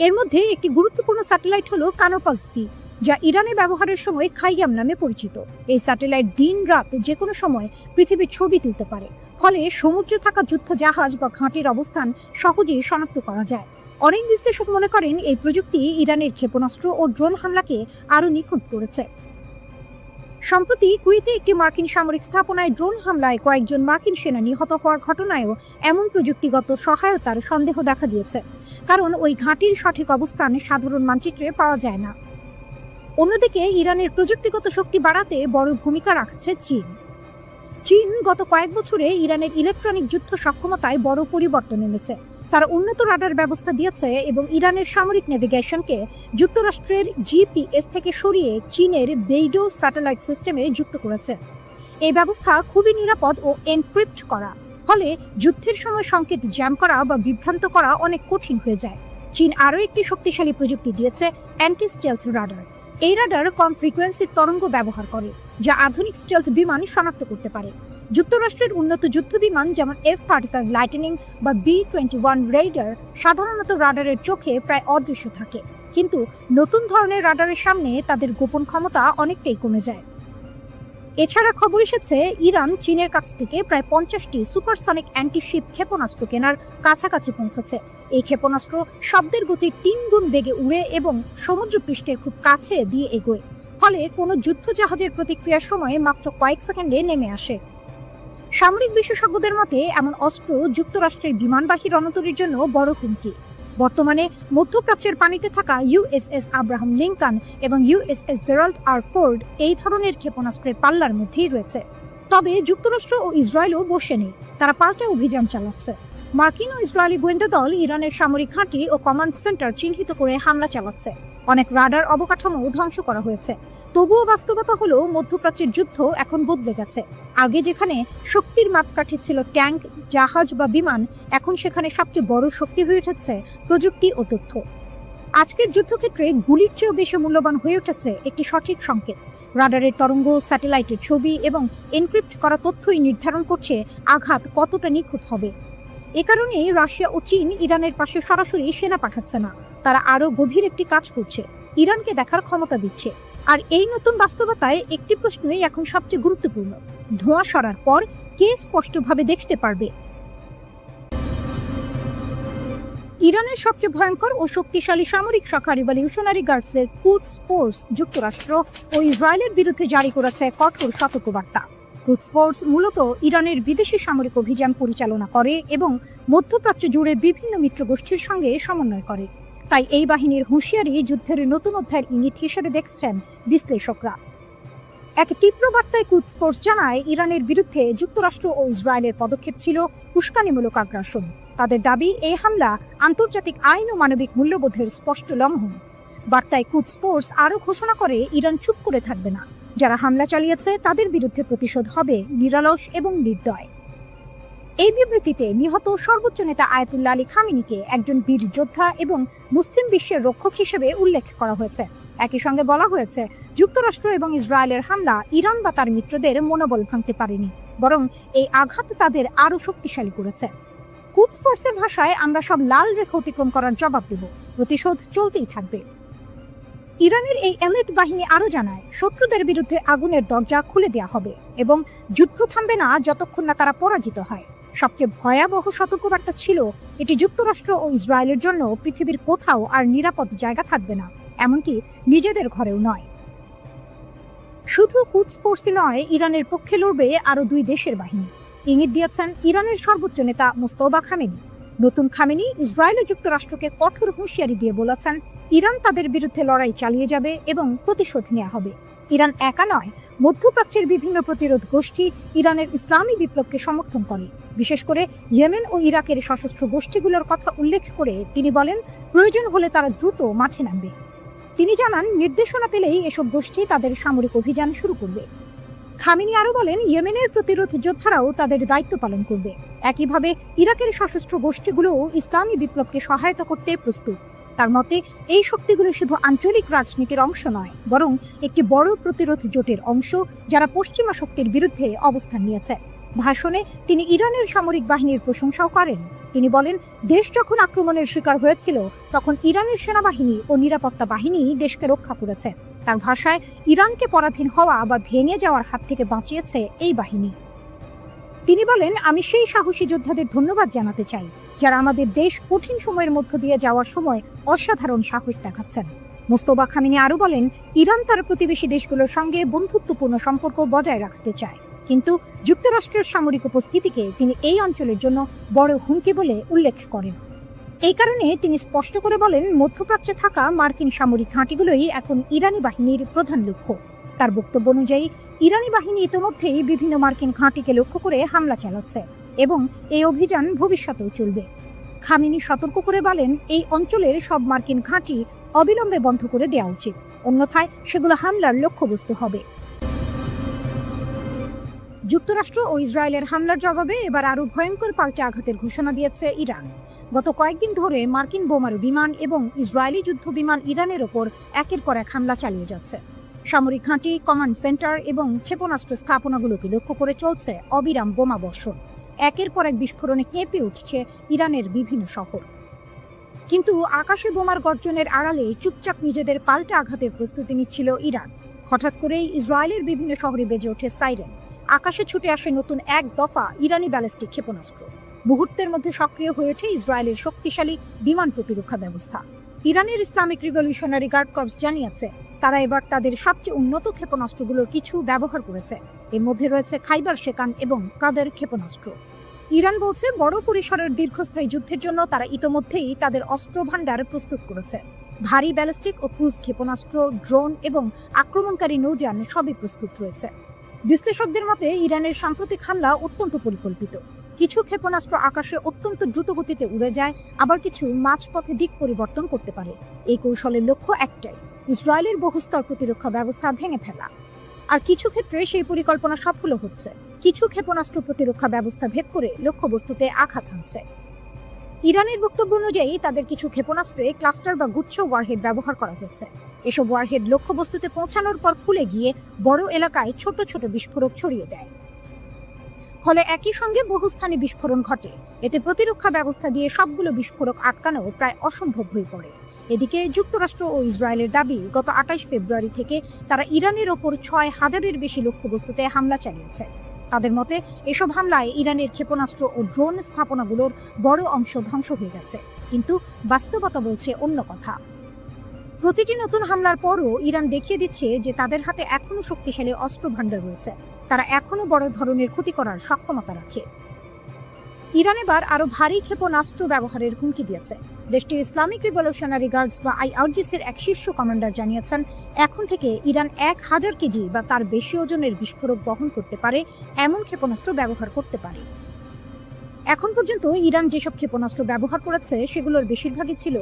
Speaker 1: এর মধ্যে একটি গুরুত্বপূর্ণ স্যাটেলাইট হলো কানোপাস-ভি, যা ইরানে ব্যবহারের সময় খাইয়াম নামে পরিচিত। এই স্যাটেলাইট দিন রাত যে কোনো সময় পৃথিবীর ছবি তুলতে পারে, ফলে সমুদ্রে থাকা যুদ্ধ জাহাজ বা ঘাঁটির অবস্থান সহজেই শনাক্ত করা যায়। অনেক বিশ্লেষক মনে করেন এই প্রযুক্তি ইরানের ক্ষেপণাস্ত্র ও ড্রোন হামলাকে আরও নিখুঁত করেছে। সম্প্রতি কুয়েতে একটি মার্কিন সামরিক স্থাপনায় ড্রোন হামলায় কয়েকজন মার্কিন সেনা নিহত হওয়ার ঘটনায়ও এমন প্রযুক্তিগত সহায়তার সন্দেহ দেখা দিয়েছে, কারণ ওই ঘাঁটির সঠিক অবস্থান সাধারণ মানচিত্রে পাওয়া যায় না। অন্যদিকে ইরানের প্রযুক্তিগত শক্তি বাড়াতে বড় ভূমিকা রাখছে চীন গত কয়েক বছরে ইরানের ইলেকট্রনিক যুদ্ধ সক্ষমতায় বড় পরিবর্তন এনেছে। তারা উন্নত রাডার ব্যবস্থা দিয়েছে এবং ইরানের সামরিক নেভিগেশনকে যুক্তরাষ্ট্রের জিপিএস থেকে সরিয়ে চীনের বেইডো স্যাটেলাইট সিস্টেমে যুক্ত করেছে। এই ব্যবস্থা খুবই নিরাপদ ও এনক্রিপ্ট করা, ফলে যুদ্ধের সময় সংকেত জ্যাম করা বা বিভ্রান্ত করা অনেক কঠিন হয়ে যায়। চীন আরও একটি শক্তিশালী প্রযুক্তি দিয়েছে, অ্যান্টি স্টেলথ রাডার। এই রাডার কম ফ্রিকোয়েন্সির তরঙ্গ ব্যবহার করে, যা আধুনিক স্টেলথ বিমান শনাক্ত করতে পারে। যুক্তরাষ্ট্রের উন্নত যুদ্ধ বিমান যেমন F-35 লাইটনিং বা B-21 রেইডার সাধারণত রাডারের চোখে প্রায় অদৃশ্য থাকে, কিন্তু নতুন ধরনের রাডারের সামনে তাদের গোপন ক্ষমতা অনেকটাই কমে যায়। এছাড়া খবর এসেছে ইরান চীনের কাছ থেকে প্রায় 50টি সুপারসনিক অ্যান্টিশিপ ক্ষেপণাস্ত্র কেনার কাছাকাছি পৌঁছেছে। এই ক্ষেপণাস্ত্র শব্দের গতির 3 গুণ বেগে উড়ে এবং সমুদ্র পৃষ্ঠের খুব কাছে দিয়ে এগোয়, ফলে কোনো যুদ্ধ জাহাজের প্রতিক্রিয়ার সময় মাত্র কয়েক সেকেন্ডে নেমে আসে। সামরিক বিশেষজ্ঞদের মতে এমন অস্ত্র যুক্তরাষ্ট্রের বিমানবাহী রণতরীর জন্য বড় হুমকি। বর্তমানে মধ্যপ্রাচ্যের পানিতে থাকা ইউএসএস আব্রাহাম লিঙ্কন এবং ইউএসএস জেরাল্ড আর ফোর্ড এই ধরনের ক্ষেপণাস্ত্রের পাল্লার মধ্যেই রয়েছে। তবে যুক্তরাষ্ট্র ও ইসরায়েলও বসে নেই, তারা পাল্টা অভিযান চালাচ্ছে। মার্কিন ও ইসরায়েলি গোয়েন্দা দল ইরানের সামরিক ঘাঁটি ও কমান্ড সেন্টার চিহ্নিত করে হামলা চালাচ্ছে। অনেক রাডার অবকাঠামো ধ্বংস করা হয়েছে। তবুও বাস্তবতা হলো মধ্যপ্রাচ্যের যুদ্ধ এখন বদলে গেছে। আগে যেখানে শক্তির মাপকাঠি ছিল ট্যাঙ্ক, জাহাজ বা বিমান, এখন সেখানে সবচেয়ে বড় শক্তি হয়ে উঠেছে প্রযুক্তি ও তথ্য। আজকের যুদ্ধক্ষেত্রে গুলির চেয়েও বেশি মূল্যবান হয়ে উঠেছে একটি সঠিক সংকেত। রাডারের তরঙ্গ, স্যাটেলাইটের ছবি এবং এনক্রিপ্ট করা তথ্যই নির্ধারণ করছে আঘাত কতটা নিখুঁত হবে। এ কারণেই রাশিয়া ও চীন ইরানের পাশে সরাসরি সেনা পাঠাচ্ছে না, তারা আরও গভীর একটি কাজ করছে, ইরানকে দেখার ক্ষমতা দিচ্ছে। আর এই নতুন বাস্তবতায় একটি প্রশ্নই এখন সবচেয়ে গুরুত্বপূর্ণ: ধোঁয়া সরার পর কে স্পষ্টভাবে দেখতে পারবে? ইরানের সবচেয়ে ভয়ঙ্কর ও শক্তিশালী সামরিক শাখা রিভলিউশনারি গার্ডসের কুদস ফোর্স যুক্তরাষ্ট্র ও ইসরায়েলের বিরুদ্ধে জারি করেছে কঠোর সতর্কবার্তা। কুদস ফোর্স মূলত ইরানের বিদেশি সামরিক অভিযান পরিচালনা করে এবং মধ্যপ্রাচ্য জুড়ে বিভিন্ন মিত্র গোষ্ঠীর সঙ্গে সমন্বয় করে। তাই এই বাহিনীর হুঁশিয়ারি যুদ্ধের নতুন অধ্যায়ের ইঙ্গিত হিসেবে দেখছেন বিশ্লেষকরা। এক তীব্র বার্তায় কুদস ফোর্স জানায়, ইরানের বিরুদ্ধে যুক্তরাষ্ট্র ও ইসরায়েলের পদক্ষেপ ছিল উস্কানিমূলক আগ্রাসন। তাদের দাবি, এই হামলা আন্তর্জাতিক আইন ও মানবিক মূল্যবোধের স্পষ্ট লঙ্ঘন। বার্তায় কুদস ফোর্স আরও ঘোষণা করে, ইরান চুপ করে থাকবে না। যারা হামলা চালিয়েছে তাদের বিরুদ্ধে প্রতিশোধ হবে নিরলস এবং নির্দয়। এই বিবৃতিতে নিহত সর্বোচ্চ নেতা আয়াতুল্লাহ আলী খামেনিকে একজন বীর যোদ্ধা এবং মুসলিম বিশ্বের রক্ষক হিসেবে উল্লেখ করা হয়েছে। একই সঙ্গে বলা হয়েছে, যুক্তরাষ্ট্র এবং ইসরায়েলের হামলা ইরান বা তার মিত্রদের মনোবল ভাঙতে পারেনি, বরং এই আঘাত তাদের আরও শক্তিশালী করেছে। কুদস ফোর্সের ভাষায়, আমরা সব লাল রেখা অতিক্রম করার জবাব দেব, প্রতিশোধ চলতেই থাকবে। ইরানের এই এলিট বাহিনী আরও জানায়, শত্রুদের বিরুদ্ধে আগুনের দরজা খুলে দেওয়া হবে এবং যুদ্ধ থামবে না যতক্ষণ না তারা পরাজিত হয়। সবচেয়ে ভয়াবহ সতর্কবার্তা ছিল, এটি যুক্তরাষ্ট্র ও ইসরায়েলের জন্য পৃথিবীর কোথাও আর নিরাপদ জায়গা থাকবে না, এমনকি নিজেদের ঘরেও নয়। শুধু কুদস ফোর্সই নয়, ইরানের পক্ষে লড়বে আরও 2 দেশের বাহিনী। ইঙ্গিত দিয়েছেন ইরানের সর্বোচ্চ নেতা মোস্তফা খামেনি। নতুন খামেনি ইসরায়েল ও যুক্তরাষ্ট্রকে কঠোর হুঁশিয়ারি দিয়ে বলেছেন, ইরান তাদের বিরুদ্ধে লড়াই চালিয়ে যাবে এবং প্রতিশোধ নেওয়া হবে। ইরান একা নয়, মধ্যপ্রাচ্যের বিভিন্ন প্রতিরোধ গোষ্ঠী ইরানের ইসলামী বিপ্লবকে সমর্থন করে। বিশেষ করে ইয়েমেন ও ইরাকের সশস্ত্র গোষ্ঠীগুলোর কথা উল্লেখ করে তিনি বলেন, প্রয়োজন হলে তারা দ্রুত মাঠে নামবে। তিনি জানান, নির্দেশনা পেলেই এসব গোষ্ঠী তাদের সামরিক অভিযান শুরু করবে। খামেনি আরও বলেন, ইয়েমেনের প্রতিরোধ যোদ্ধারাও তাদের দায়িত্ব পালন করবে। একইভাবে ইরাকের সশস্ত্র গোষ্ঠীগুলোও ইসলামী বিপ্লবকে সহায়তা করতে প্রস্তুত। তার মতে, এই শক্তিগুলো শুধু আঞ্চলিক রাজনীতির অংশ নয়, বরং একটি বড় প্রতিরোধ জোটের অংশ, যারা পশ্চিমা শক্তির বিরুদ্ধে অবস্থান নিয়েছে। ভাষণে তিনি ইরানের সামরিক বাহিনীর প্রশংসাও করেন। তিনি বলেন, দেশ যখন আক্রমণের শিকার হয়েছিল, তখন ইরানের সেনাবাহিনী ও নিরাপত্তা বাহিনী দেশকে রক্ষা করেছে। তার ভাষায়, ইরানকে পরাধীন হওয়া বা ভেঙে যাওয়ার হাত থেকে বাঁচিয়েছে এই বাহিনী। তিনি বলেন, আমি সেই সাহসী যোদ্ধাদের ধন্যবাদ জানাতে চাই, যারা আমাদের দেশ কঠিন সময়ের মধ্য দিয়ে যাওয়ার সময় অসাধারণ সাহস দেখাচ্ছেন। মোস্তফা খামেনি আরও বলেন, ইরান তার প্রতিবেশী দেশগুলোর সঙ্গে বন্ধুত্বপূর্ণ সম্পর্ক বজায় রাখতে চায়, কিন্তু যুক্তরাষ্ট্রের সামরিক উপস্থিতিকে তিনি এই অঞ্চলের জন্য বড় হুমকি বলে উল্লেখ করেন। এই কারণে তিনি স্পষ্ট করে বলেন, মধ্যপ্রাচ্যে থাকা মার্কিন সামরিক ঘাঁটিগুলোই এখন ইরানি বাহিনীর প্রধান লক্ষ্য। তার বক্তব্য অনুযায়ী, ইরানি বাহিনী ইতোমধ্যেই বিভিন্ন মার্কিন ঘাঁটিকে লক্ষ্য করে হামলা চালাচ্ছে এবং এই অভিযান ভবিষ্যতেও চলবে। খামেনি সতর্ক করে বলেন, এই অঞ্চলের সব মার্কিন ঘাঁটি অবিলম্বে বন্ধ করে দেওয়া উচিত, অন্যথায় সেগুলো হামলার লক্ষ্যবস্তু হবে। যুক্তরাষ্ট্র ও ইসরায়েলের হামলার জবাবে এবার আরও ভয়ঙ্কর পাল্টা আঘাতের ঘোষণা দিয়েছে ইরান। গত কয়েকদিন ধরে মার্কিন বোমারু বিমান এবং ইসরায়েলি যুদ্ধ বিমান ইরানের ওপর একের পর এক হামলা চালিয়ে যাচ্ছে। সামরিক ঘাঁটি, কমান্ড সেন্টার এবং ক্ষেপণাস্ত্র স্থাপনাগুলোকে লক্ষ্য করে চলছে অবিরাম বোমা বর্ষণ। একের পর এক বিস্ফোরণে কেঁপে উঠছে ইরানের বিভিন্ন শহর। কিন্তু আকাশে বোমার গর্জনের আড়ালে চুপচাপ নিজেদের পাল্টা আঘাতের প্রস্তুতি নিচ্ছিল ইরান। হঠাৎ করেই ইসরায়েলের বিভিন্ন শহরে বেজে ওঠে সাইরেন। আকাশে ছুটে আসে নতুন এক দফা ইরানি ব্যালিস্টিক ক্ষেপণাস্ত্র। মুহূর্তের মধ্যে সক্রিয় হয়ে ওঠে ইসরায়েলের শক্তিশালী বিমান প্রতিরক্ষা ব্যবস্থা। ইরানের ইসলামিক রিভলিউশনারি গার্ড কর্পস জানিয়েছে, তারা এবার তাদের সবচেয়ে উন্নত ক্ষেপণাস্ত্রগুলোর কিছু ব্যবহার করেছে। এর মধ্যে রয়েছে খাইবার শেকান এবং কাদের ক্ষেপণাস্ত্র। ইরান বলছে, বড় পরিসরের দীর্ঘস্থায়ী যুদ্ধের জন্য তারা ইতোমধ্যেই তাদের অস্ত্র ভাণ্ডার প্রস্তুত করেছে। ভারী ব্যালিস্টিক ও ক্রুজ ক্ষেপণাস্ত্র, ড্রোন এবং আক্রমণকারী নৌযান সবই প্রস্তুত রয়েছে। বিশ্লেষকদের মতে, ইরানের সাম্প্রতিক হামলা অত্যন্ত পরিকল্পিত। কিছু ক্ষেপণাস্ত্র আকাশে অত্যন্ত দ্রুত গতিতে উড়ে যায়, আবার কিছু মাঝপথে দিক পরিবর্তন করতে পারে। এই কৌশলের লক্ষ্য একটাই, ইসরায়েলের বহুস্তর প্রতিরক্ষা ব্যবস্থা ভেঙে ফেলা। আর কিছু ক্ষেত্রে সেই পরিকল্পনা সফল হচ্ছে। কিছু ক্ষেপণাস্ত্র প্রতিরক্ষা ব্যবস্থা ভেদ করে লক্ষ্যবস্তুতে আঘাত হানছে। ইরানের বক্তব্য অনুযায়ী, তাদের কিছু ক্ষেপণাস্ত্রে ক্লাস্টার বা গুচ্ছ ওয়ারহেড ব্যবহার করা হচ্ছে। এসব ওয়ারহেড লক্ষ্যবস্তুতে পৌঁছানোর পর খুলে গিয়ে বড় এলাকায় ছোট ছোট বিস্ফোরক ছড়িয়ে দেয়। ফলে একই সঙ্গে বহু স্থানে বিস্ফোরণ ঘটে। এতে প্রতিরক্ষা ব্যবস্থা দিয়ে সবগুলো বিস্ফোরক আটকানো প্রায় অসম্ভব হয়ে পড়ে। এদিকে যুক্তরাষ্ট্র ও ইসরায়েলের দাবি, গত 28 ফেব্রুয়ারি থেকে তারা ইরানের ওপর 6000-এর বেশি লক্ষ্যবস্তুতে হামলা চালিয়েছে। তাদের মতে, এসব হামলায় ইরানের ক্ষেপণাস্ত্র ও ড্রোন স্থাপনাগুলোর বড় অংশ ধ্বংস হয়ে গেছে। কিন্তু বাস্তবতা বলছে অন্য কথা। প্রতিটি নতুন হামলার পরও ইরান দেখিয়ে দিচ্ছে যে তাদের হাতে এখনো শক্তিশালী অস্ত্র ভাণ্ডার রয়েছে। তারা এখনো বড় ধরনের ক্ষতি করার সক্ষমতা রাখে। ইরান এবার আরো ভারী ক্ষেপণাস্ত্র ব্যবহারের হুমকি দিয়েছে। দেশটির ইসলামিক রিভলিউশনারি গার্ডস বা আইআরজিসির এক শীর্ষ কমান্ডার জানিয়েছেন, এখন থেকে ইরান 1000 কেজি বা তার বেশি ওজনের বিস্ফোরক বহন করতে পারে এমন ক্ষেপণাস্ত্র ব্যবহার করতে পারে। এখন পর্যন্ত ইরান যেসব ক্ষেপণাস্ত্র ব্যবহার করেছে, সেগুলোর বেশিরভাগই ছিল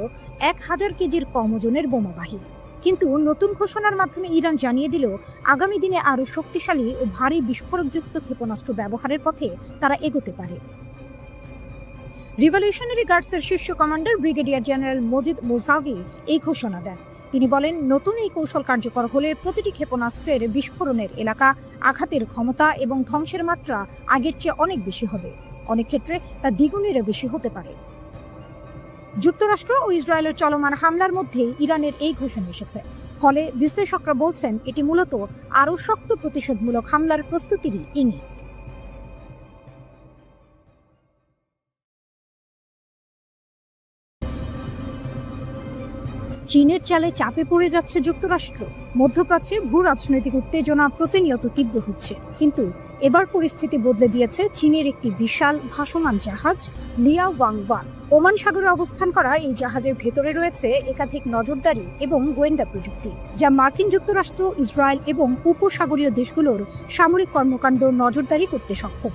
Speaker 1: 1000 কেজির কম ওজনের বোমাবাহী। কিন্তু নতুন ঘোষণার মাধ্যমে ইরান জানিয়ে দিল, আগামী দিনে আরও শক্তিশালী ও ভারী বিস্ফোরকযুক্ত ক্ষেপণাস্ত্র ব্যবহারের পথে তারা এগোতে পারে। রিভলিউশনারি গার্ডসের শীর্ষ কমান্ডার ব্রিগেডিয়ার জেনারেল মজিদ মোসাভি এই ঘোষণা দেন। তিনি বলেন, নতুন এই কৌশল কার্যকর হলে প্রতিটি ক্ষেপণাস্ত্রের বিস্ফোরণের এলাকা, আঘাতের ক্ষমতা এবং ধ্বংসের মাত্রা আগের চেয়ে অনেক বেশি হবে। অনেক ক্ষেত্রে তা দ্বিগুণেরও বেশি হতে পারে। যুক্তরাষ্ট্র ও ইসরায়েলের চলমান হামলার মধ্যে ইরানের এই ঘোষণা এসেছে। ফলে বিশ্লেষকরা বলছেন, এটি মূলত আরও শক্ত প্রতিশোধমূলক হামলার প্রস্তুতিরই ইঙ্গিত। চীনের চালে চাপে পড়ে যাচ্ছে যুক্তরাষ্ট্র। মধ্যপ্রাচ্যে ভূ রাজনৈতিক উত্তেজনা প্রতিনিয়ত তীব্র হচ্ছে, কিন্তু এবার পরিস্থিতি বদলে দিয়েছে চীনের একটি বিশাল ভাসমান জাহাজ লিয়া ওয়াংওয়ান। ওমান সাগরে অবস্থান করা এই জাহাজের ভেতরে রয়েছে একাধিক নজরদারি এবং গোয়েন্দা প্রযুক্তি, যা মার্কিন যুক্তরাষ্ট্র, ইসরায়েল এবং উপসাগরীয় দেশগুলোর সামরিক কর্মকাণ্ড নজরদারি করতে সক্ষম।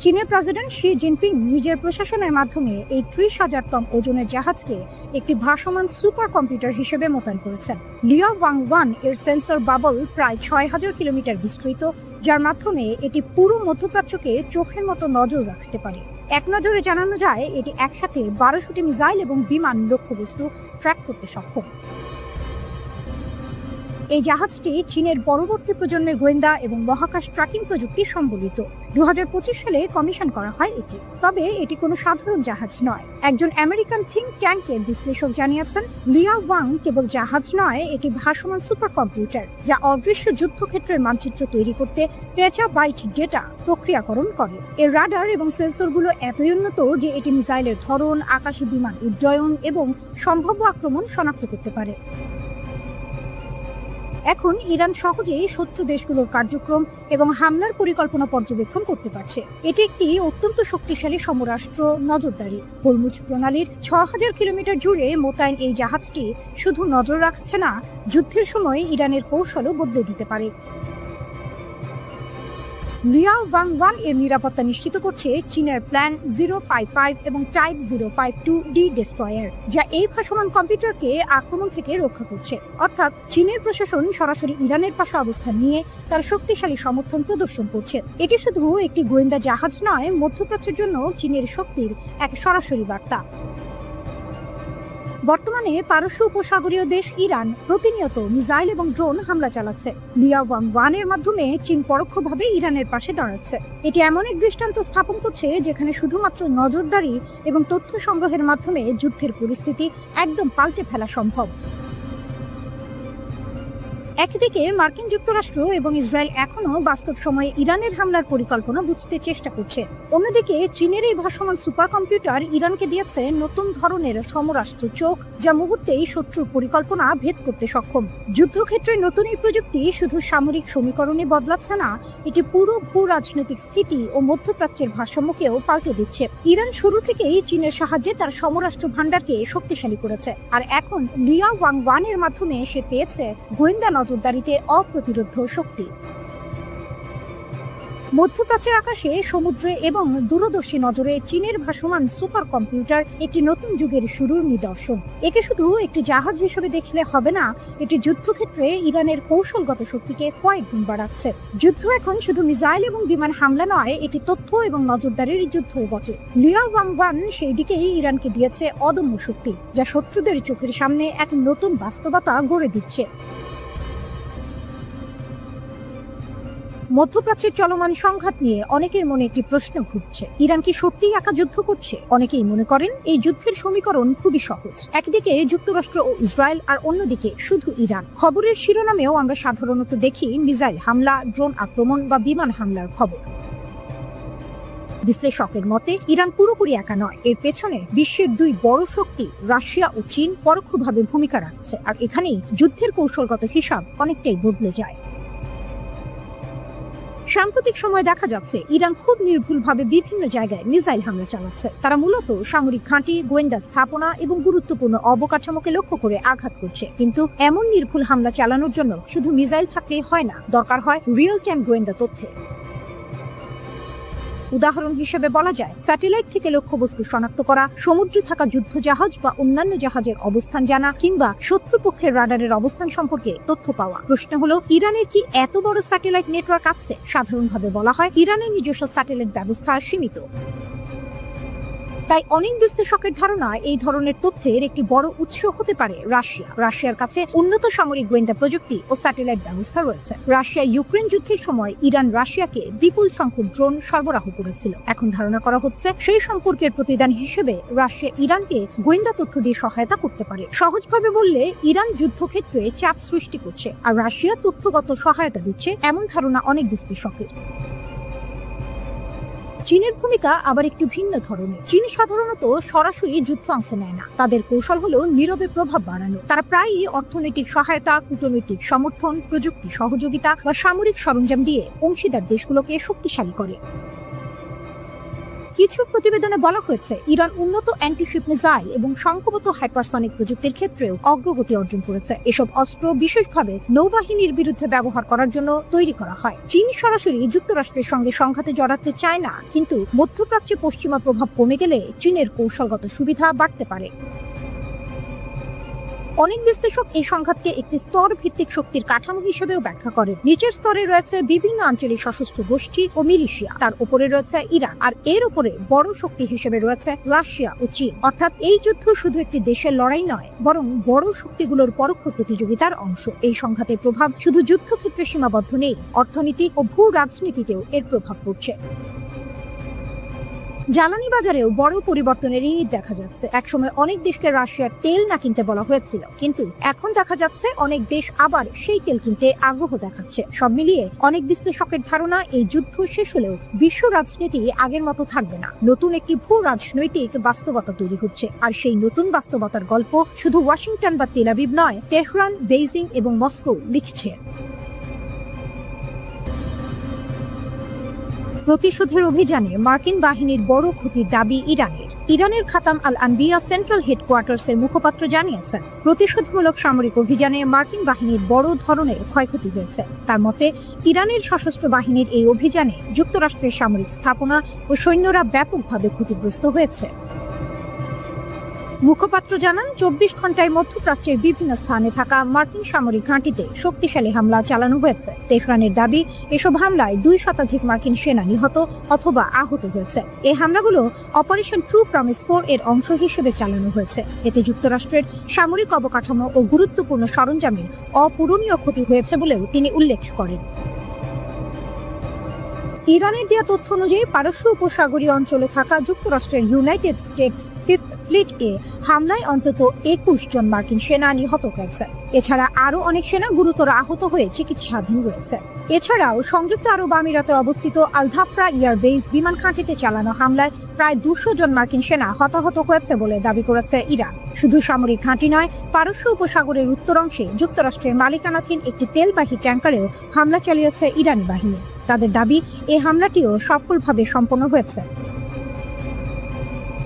Speaker 1: চীনের প্রেসিডেন্ট শি জিনপিং নিজের প্রশাসনের মাধ্যমে এই 30,000 টন ওজনের জাহাজকে একটি ভাসমান সুপার কম্পিউটার হিসেবে মোতায়েন করেছেন। লিয়াওয়াং-1 এর সেন্সর বাবল প্রায় 6,000 কিলোমিটার বিস্তৃত, যার মাধ্যমে এটি পুরো মধ্যপ্রাচ্যকে চোখের মতো নজর রাখতে পারে। এক নজরে জানানো যায় এটি একসাথে 1200টি মিসাইল এবং বিমান লক্ষ্যবস্তু ট্র্যাক করতে সক্ষম। এই জাহাজটি চীনের পরবর্তী প্রজন্মের গোয়েন্দা এবং মহাকাশ ট্র্যাকিং প্রযুক্তি সম্বলিত। 2025 সালে কমিশন করা হয় এটি। তবে এটি কোনো সাধারণ জাহাজ নয়। একজন আমেরিকান থিঙ্ক ট্যাঙ্কের বিশ্লেষক জানিয়েছেন, লিয়াওয়াং কেবল জাহাজ নয়, এটি ভাসমান সুপার কম্পিউটার, যা অদৃশ্য যুদ্ধক্ষেত্রের মানচিত্র তৈরি করতে পেটাবাইট ডেটা প্রক্রিয়াকরণ করে। এর রাডার এবং সেন্সরগুলো এতই উন্নত যে এটি মিসাইলের ধরন, আকাশী বিমান উড্ডয়ন এবং সম্ভাব্য আক্রমণ শনাক্ত করতে পারে। এখন ইরান সহজেই শত্রু দেশগুলোর কার্যক্রম এবং হামলার পরিকল্পনা পর্যবেক্ষণ করতে পারছে। এটি একটি অত্যন্ত শক্তিশালী সমরাষ্ট্র নজরদারি। হরমুজ প্রণালীর 6,000 কিলোমিটার জুড়ে মোতায়েন এই জাহাজটি শুধু নজর রাখছে না, যুদ্ধের সময় ইরানের কৌশলও বদলে দিতে পারে। লিয়াওয়াং-1 এর নিরাপত্তা নিশ্চিত করছে চীনের প্ল্যান 055 এবং টাইপ 052D ডেস্ট্রয়ার, যা এই ভাসমান কম্পিউটারকে আক্রমণ থেকে রক্ষা করছে। অর্থাৎ চীনের প্রশাসন সরাসরি ইরানের পাশে অবস্থান নিয়ে তার শক্তিশালী সমর্থন প্রদর্শন করছে। এটি শুধু একটি গোয়েন্দা জাহাজ নয়, মধ্যপ্রাচ্যের জন্য চীনের শক্তির এক সরাসরি বার্তা। বর্তমানে পারস্য উপসাগরীয় দেশ ইরান প্রতিনিয়ত মিসাইল এবং ড্রোন হামলা চালাচ্ছে। লিয়াওয়াং-1 এর মাধ্যমে চীন পরোক্ষভাবে ইরানের পাশে দাঁড়াচ্ছে। এটি এমন এক দৃষ্টান্ত স্থাপন করছে যেখানে শুধুমাত্র নজরদারি এবং তথ্য সংগ্রহের মাধ্যমে যুদ্ধের পরিস্থিতি একদম পাল্টে ফেলা সম্ভব। একদিকে মার্কিন যুক্তরাষ্ট্র এবং ইসরায়েল এখনো বাস্তব সময়ে ইরানের হামলার পরিকল্পনা বুঝতে চেষ্টা করছে। অন্যদিকে চীনের এই ভাসমান সুপার কম্পিউটার ইরানকে দিয়েছে নতুন ধরনের সমরাষ্ট্র চোখ, যা মুহূর্তেই শত্রুর পরিকল্পনা ভেদ করতে সক্ষম। যুদ্ধক্ষেত্রে নতুন এই প্রযুক্তি শুধু সামরিক সমীকরণে বদলাচ্ছে না, এটি পুরো ভূ রাজনৈতিক স্থিতি ও মধ্যপ্রাচ্যের ভারসাম্যকেও পাল্টে দিচ্ছে। ইরান শুরু থেকেই চীনের সাহায্যে তার সমরাষ্ট্র ভান্ডারকে শক্তিশালী করেছে, আর এখন লিয়াওয়াং-1 এর মাধ্যমে সে পেয়েছে গোয়েন্দা নজরদারিতে অপ্রতিরোধ্য শক্তি। মধ্যপ্রাচ্যের আকাশে, সমুদ্রে এবং দূরদর্শী নজরে চীনের ভাসমান সুপার কম্পিউটার একটি নতুন যুগের শুরুর নিদর্শন। একে শুধু একটি জাহাজ হিসেবে দেখলে হবে না, এটি যুদ্ধক্ষেত্রে ইরানের কৌশলগত শক্তিকে কয়েক গুণ বাড়াচ্ছে। যুদ্ধ এখন শুধু মিসাইল এবং বিমান হামলা নয়, এটি তথ্য এবং নজরদারির যুদ্ধও বটে। লিয়াওয়াং-1 সেই দিকেই ইরানকে দিয়েছে অদম্য শক্তি, যা শত্রুদের চোখের সামনে এক নতুন বাস্তবতা গড়ে দিচ্ছে। মধ্যপ্রাচ্যের চলমান সংঘাত নিয়ে অনেকের মনে একটি প্রশ্ন ঘুরছে, ইরান কি সত্যিই একা যুদ্ধ করছে? অনেকেই মনে করেন এই যুদ্ধের সমীকরণ খুবই সহজ। একদিকে যুক্তরাষ্ট্র ও ইসরায়েল, আর অন্যদিকে শুধু ইরান। খবরের শিরোনামেও আমরা সাধারণত দেখি মিসাইল হামলা, ড্রোন আক্রমণ বা বিমান হামলার খবর। বিশ্লেষকের মতে ইরান পুরোপুরি একা নয়, এর পেছনে বিশ্বের দুই বড় শক্তি রাশিয়া ও চীন পরোক্ষভাবে ভূমিকা রাখছে, আর এখানেই যুদ্ধের কৌশলগত হিসাব অনেকটাই বদলে যায়। সাম্প্রতিক সময়ে দেখা যাচ্ছে ইরান খুব নির্ভুলভাবে বিভিন্ন জায়গায় মিসাইল হামলা চালাচ্ছে। তারা মূলত সামরিক ঘাঁটি, গোয়েন্দা স্থাপনা এবং গুরুত্বপূর্ণ অবকাঠামোকে লক্ষ্য করে আঘাত করছে। কিন্তু এমন নির্ভুল হামলা চালানোর জন্য শুধু মিসাইল থাকলেই হয় না, দরকার হয় রিয়েল টাইম গোয়েন্দা তথ্যের। উদাহরণ হিসেবে বলা যায় স্যাটেলাইট থেকে লক্ষ্যবস্তু শনাক্ত করা, সমুদ্রে থাকা যুদ্ধ জাহাজ বা অন্যান্য জাহাজের অবস্থান জানা, কিংবা শত্রুপক্ষের রাডারের অবস্থান সম্পর্কে তথ্য পাওয়া। প্রশ্ন হলো, ইরানের কি এত বড় স্যাটেলাইট নেটওয়ার্ক আছে? সাধারণভাবে বলা হয় ইরানের নিজস্ব স্যাটেলাইট ব্যবস্থা সীমিত। তাই অনেক বিশ্লেষকের ধারণা এই ধরনের তথ্যের একটি বড় উৎস হতে পারে রাশিয়া। রাশিয়ার কাছে উন্নত সামরিক গোয়েন্দা প্রযুক্তি ও স্যাটেলাইট ব্যবস্থা রয়েছে। রাশিয়া ইউক্রেন যুদ্ধের সময় ইরান রাশিয়াকে বিপুল সংখ্যক ড্রোন সরবরাহ করেছিল। এখন ধারণা করা হচ্ছে সেই সম্পর্কের প্রতিদান হিসেবে রাশিয়া ইরানকে গোয়েন্দা তথ্য দিয়ে সহায়তা করতে পারে। সহজভাবে বললে ইরান যুদ্ধক্ষেত্রে চাপ সৃষ্টি করছে আর রাশিয়া তথ্যগত সহায়তা দিচ্ছে, এমন ধারণা অনেক বিশ্লেষকের। চীনের ভূমিকা আবার একটু ভিন্ন ধরনের। চীন সাধারণত সরাসরি যুদ্ধ অংশ নেয় না, তাদের কৌশল হলো নীরবে প্রভাব বাড়ানো। তারা প্রায়ই অর্থনৈতিক সহায়তা, কূটনৈতিক সমর্থন, প্রযুক্তি সহযোগিতা বা সামরিক সরঞ্জাম দিয়ে অংশীদার দেশগুলোকে শক্তিশালী করে। কিছু প্রতিবেদনে বলা হয়েছে ইরান উন্নত অ্যান্টিশিপ মিসাইল এবং সংখ্যাগত হাইপারসনিক প্রযুক্তির ক্ষেত্রেও অগ্রগতি অর্জন করেছে। এসব অস্ত্র বিশেষভাবে নৌবাহিনীর বিরুদ্ধে ব্যবহার করার জন্য তৈরি করা হয়। চীন সরাসরি যুক্তরাষ্ট্রের সঙ্গে সংঘাতে জড়াতে চায় না, কিন্তু মধ্যপ্রাচ্যে পশ্চিমা প্রভাব কমে গেলে চীনের কৌশলগত সুবিধা বাড়তে পারে। অনেক বিশ্লেষক এই সংঘাতকে একটি স্তর ভিত্তিক শক্তির কাঠামো হিসেবেও ব্যাখ্যা করেন। নিচের স্তরে রয়েছে বিভিন্ন আঞ্চলিক সশস্ত্র গোষ্ঠী ও মিলিশিয়া, তার উপরে রয়েছে ইরান, আর এর উপরে বড় শক্তি হিসেবে রয়েছে রাশিয়া ও চীন। অর্থাৎ এই যুদ্ধ শুধু একটি দেশের লড়াই নয়, বরং বড় শক্তিগুলোর পরোক্ষ প্রতিযোগিতার অংশ। এই সংঘাতের প্রভাব শুধু যুদ্ধক্ষেত্রে সীমাবদ্ধ নেই, অর্থনীতি ও ভূ রাজনীতিতেও এর প্রভাব পড়ছে। জ্বালানি বাজারেও বড় পরিবর্তনের ইঙ্গিত দেখা যাচ্ছে। একসময় অনেক দেশকে রাশিয়ার তেল না কিনতে বলা হয়েছিল, কিন্তু এখন দেখা যাচ্ছে অনেক দেশ আবার সেই তেল কিনতে আগ্রহ দেখাচ্ছে। সব মিলিয়ে অনেক বিশ্লেষকের ধারণা, এই যুদ্ধ শেষ হলেও বিশ্ব রাজনীতি আগের মতো থাকবে না। নতুন একটি ভূ রাজনৈতিক বাস্তবতা তৈরি হচ্ছে, আর সেই নতুন বাস্তবতার গল্প শুধু ওয়াশিংটন বা তেল আবিব নয়, তেহরান, বেইজিং এবং মস্কো লিখছে। প্রতিশোধের অভিযানে মার্কিন বাহিনীর বড় ক্ষতির দাবি ইরানের খাতাম আল আনবিয়া সেন্ট্রাল হেডকোয়ার্টার্সের মুখপাত্র জানিয়েছেন, প্রতিশোধমূলক সামরিক অভিযানে মার্কিন বাহিনীর বড় ধরনের ক্ষয়ক্ষতি হয়েছে। তার মতে, ইরানের সশস্ত্র বাহিনীর এই অভিযানে যুক্তরাষ্ট্রের সামরিক স্থাপনা ও সৈন্যরা ব্যাপকভাবে ক্ষতিগ্রস্ত হয়েছে। মুখপাত্র জানান, 24 ঘন্টায় মধ্যপ্রাচ্যের বিভিন্ন স্থানে থাকা মার্কিন সামরিক ঘাঁটিতে শক্তিশালী হামলা চালানো হয়েছে। তেহরানের দাবি, এসব হামলায় 2 শতাধিক মার্কিন সেনা নিহত অথবা আহত হয়েছে। এই হামলাগুলো অপারেশন ট্রু প্রমিস 4 এর অংশ হিসেবে চালানো হয়েছে। এতে যুক্তরাষ্ট্রের সামরিক অবকাঠামো ও গুরুত্বপূর্ণ সরঞ্জামের অপূরণীয় ক্ষতি হয়েছে বলেও তিনি উল্লেখ করেন। ইরানের দেয়া তথ্য অনুযায়ী পারস্য উপসাগরীয় অঞ্চলে থাকা যুক্তরাষ্ট্রের ইউনাইটেড স্টেটস ফিফথ ফ্লিটকে হামলায় অন্তত 21 জন মার্কিন সেনা নিহত হয়েছে। এছাড়া আরও অনেক সেনা গুরুতর আহত হয়ে চিকিৎসাধীন রয়েছে। এছাড়াও সংযুক্ত আরব আমিরাতে অবস্থিত আল ধাফরা এয়ারবেস বিমান ঘাঁটিতে চালানো হামলায় প্রায় 200 জন মার্কিন সেনা হতাহত হয়েছে বলে দাবি করেছে ইরান। শুধু সামরিক ঘাঁটি নয়, পারস্য উপসাগরের উত্তর অংশে যুক্তরাষ্ট্রের মালিকানাধীন একটি তেলবাহী ট্যাঙ্কারেও হামলা চালিয়েছে ইরানি বাহিনী। তাদের দাবি, এই হামলাটিও সফলভাবে সম্পন্ন হয়েছে।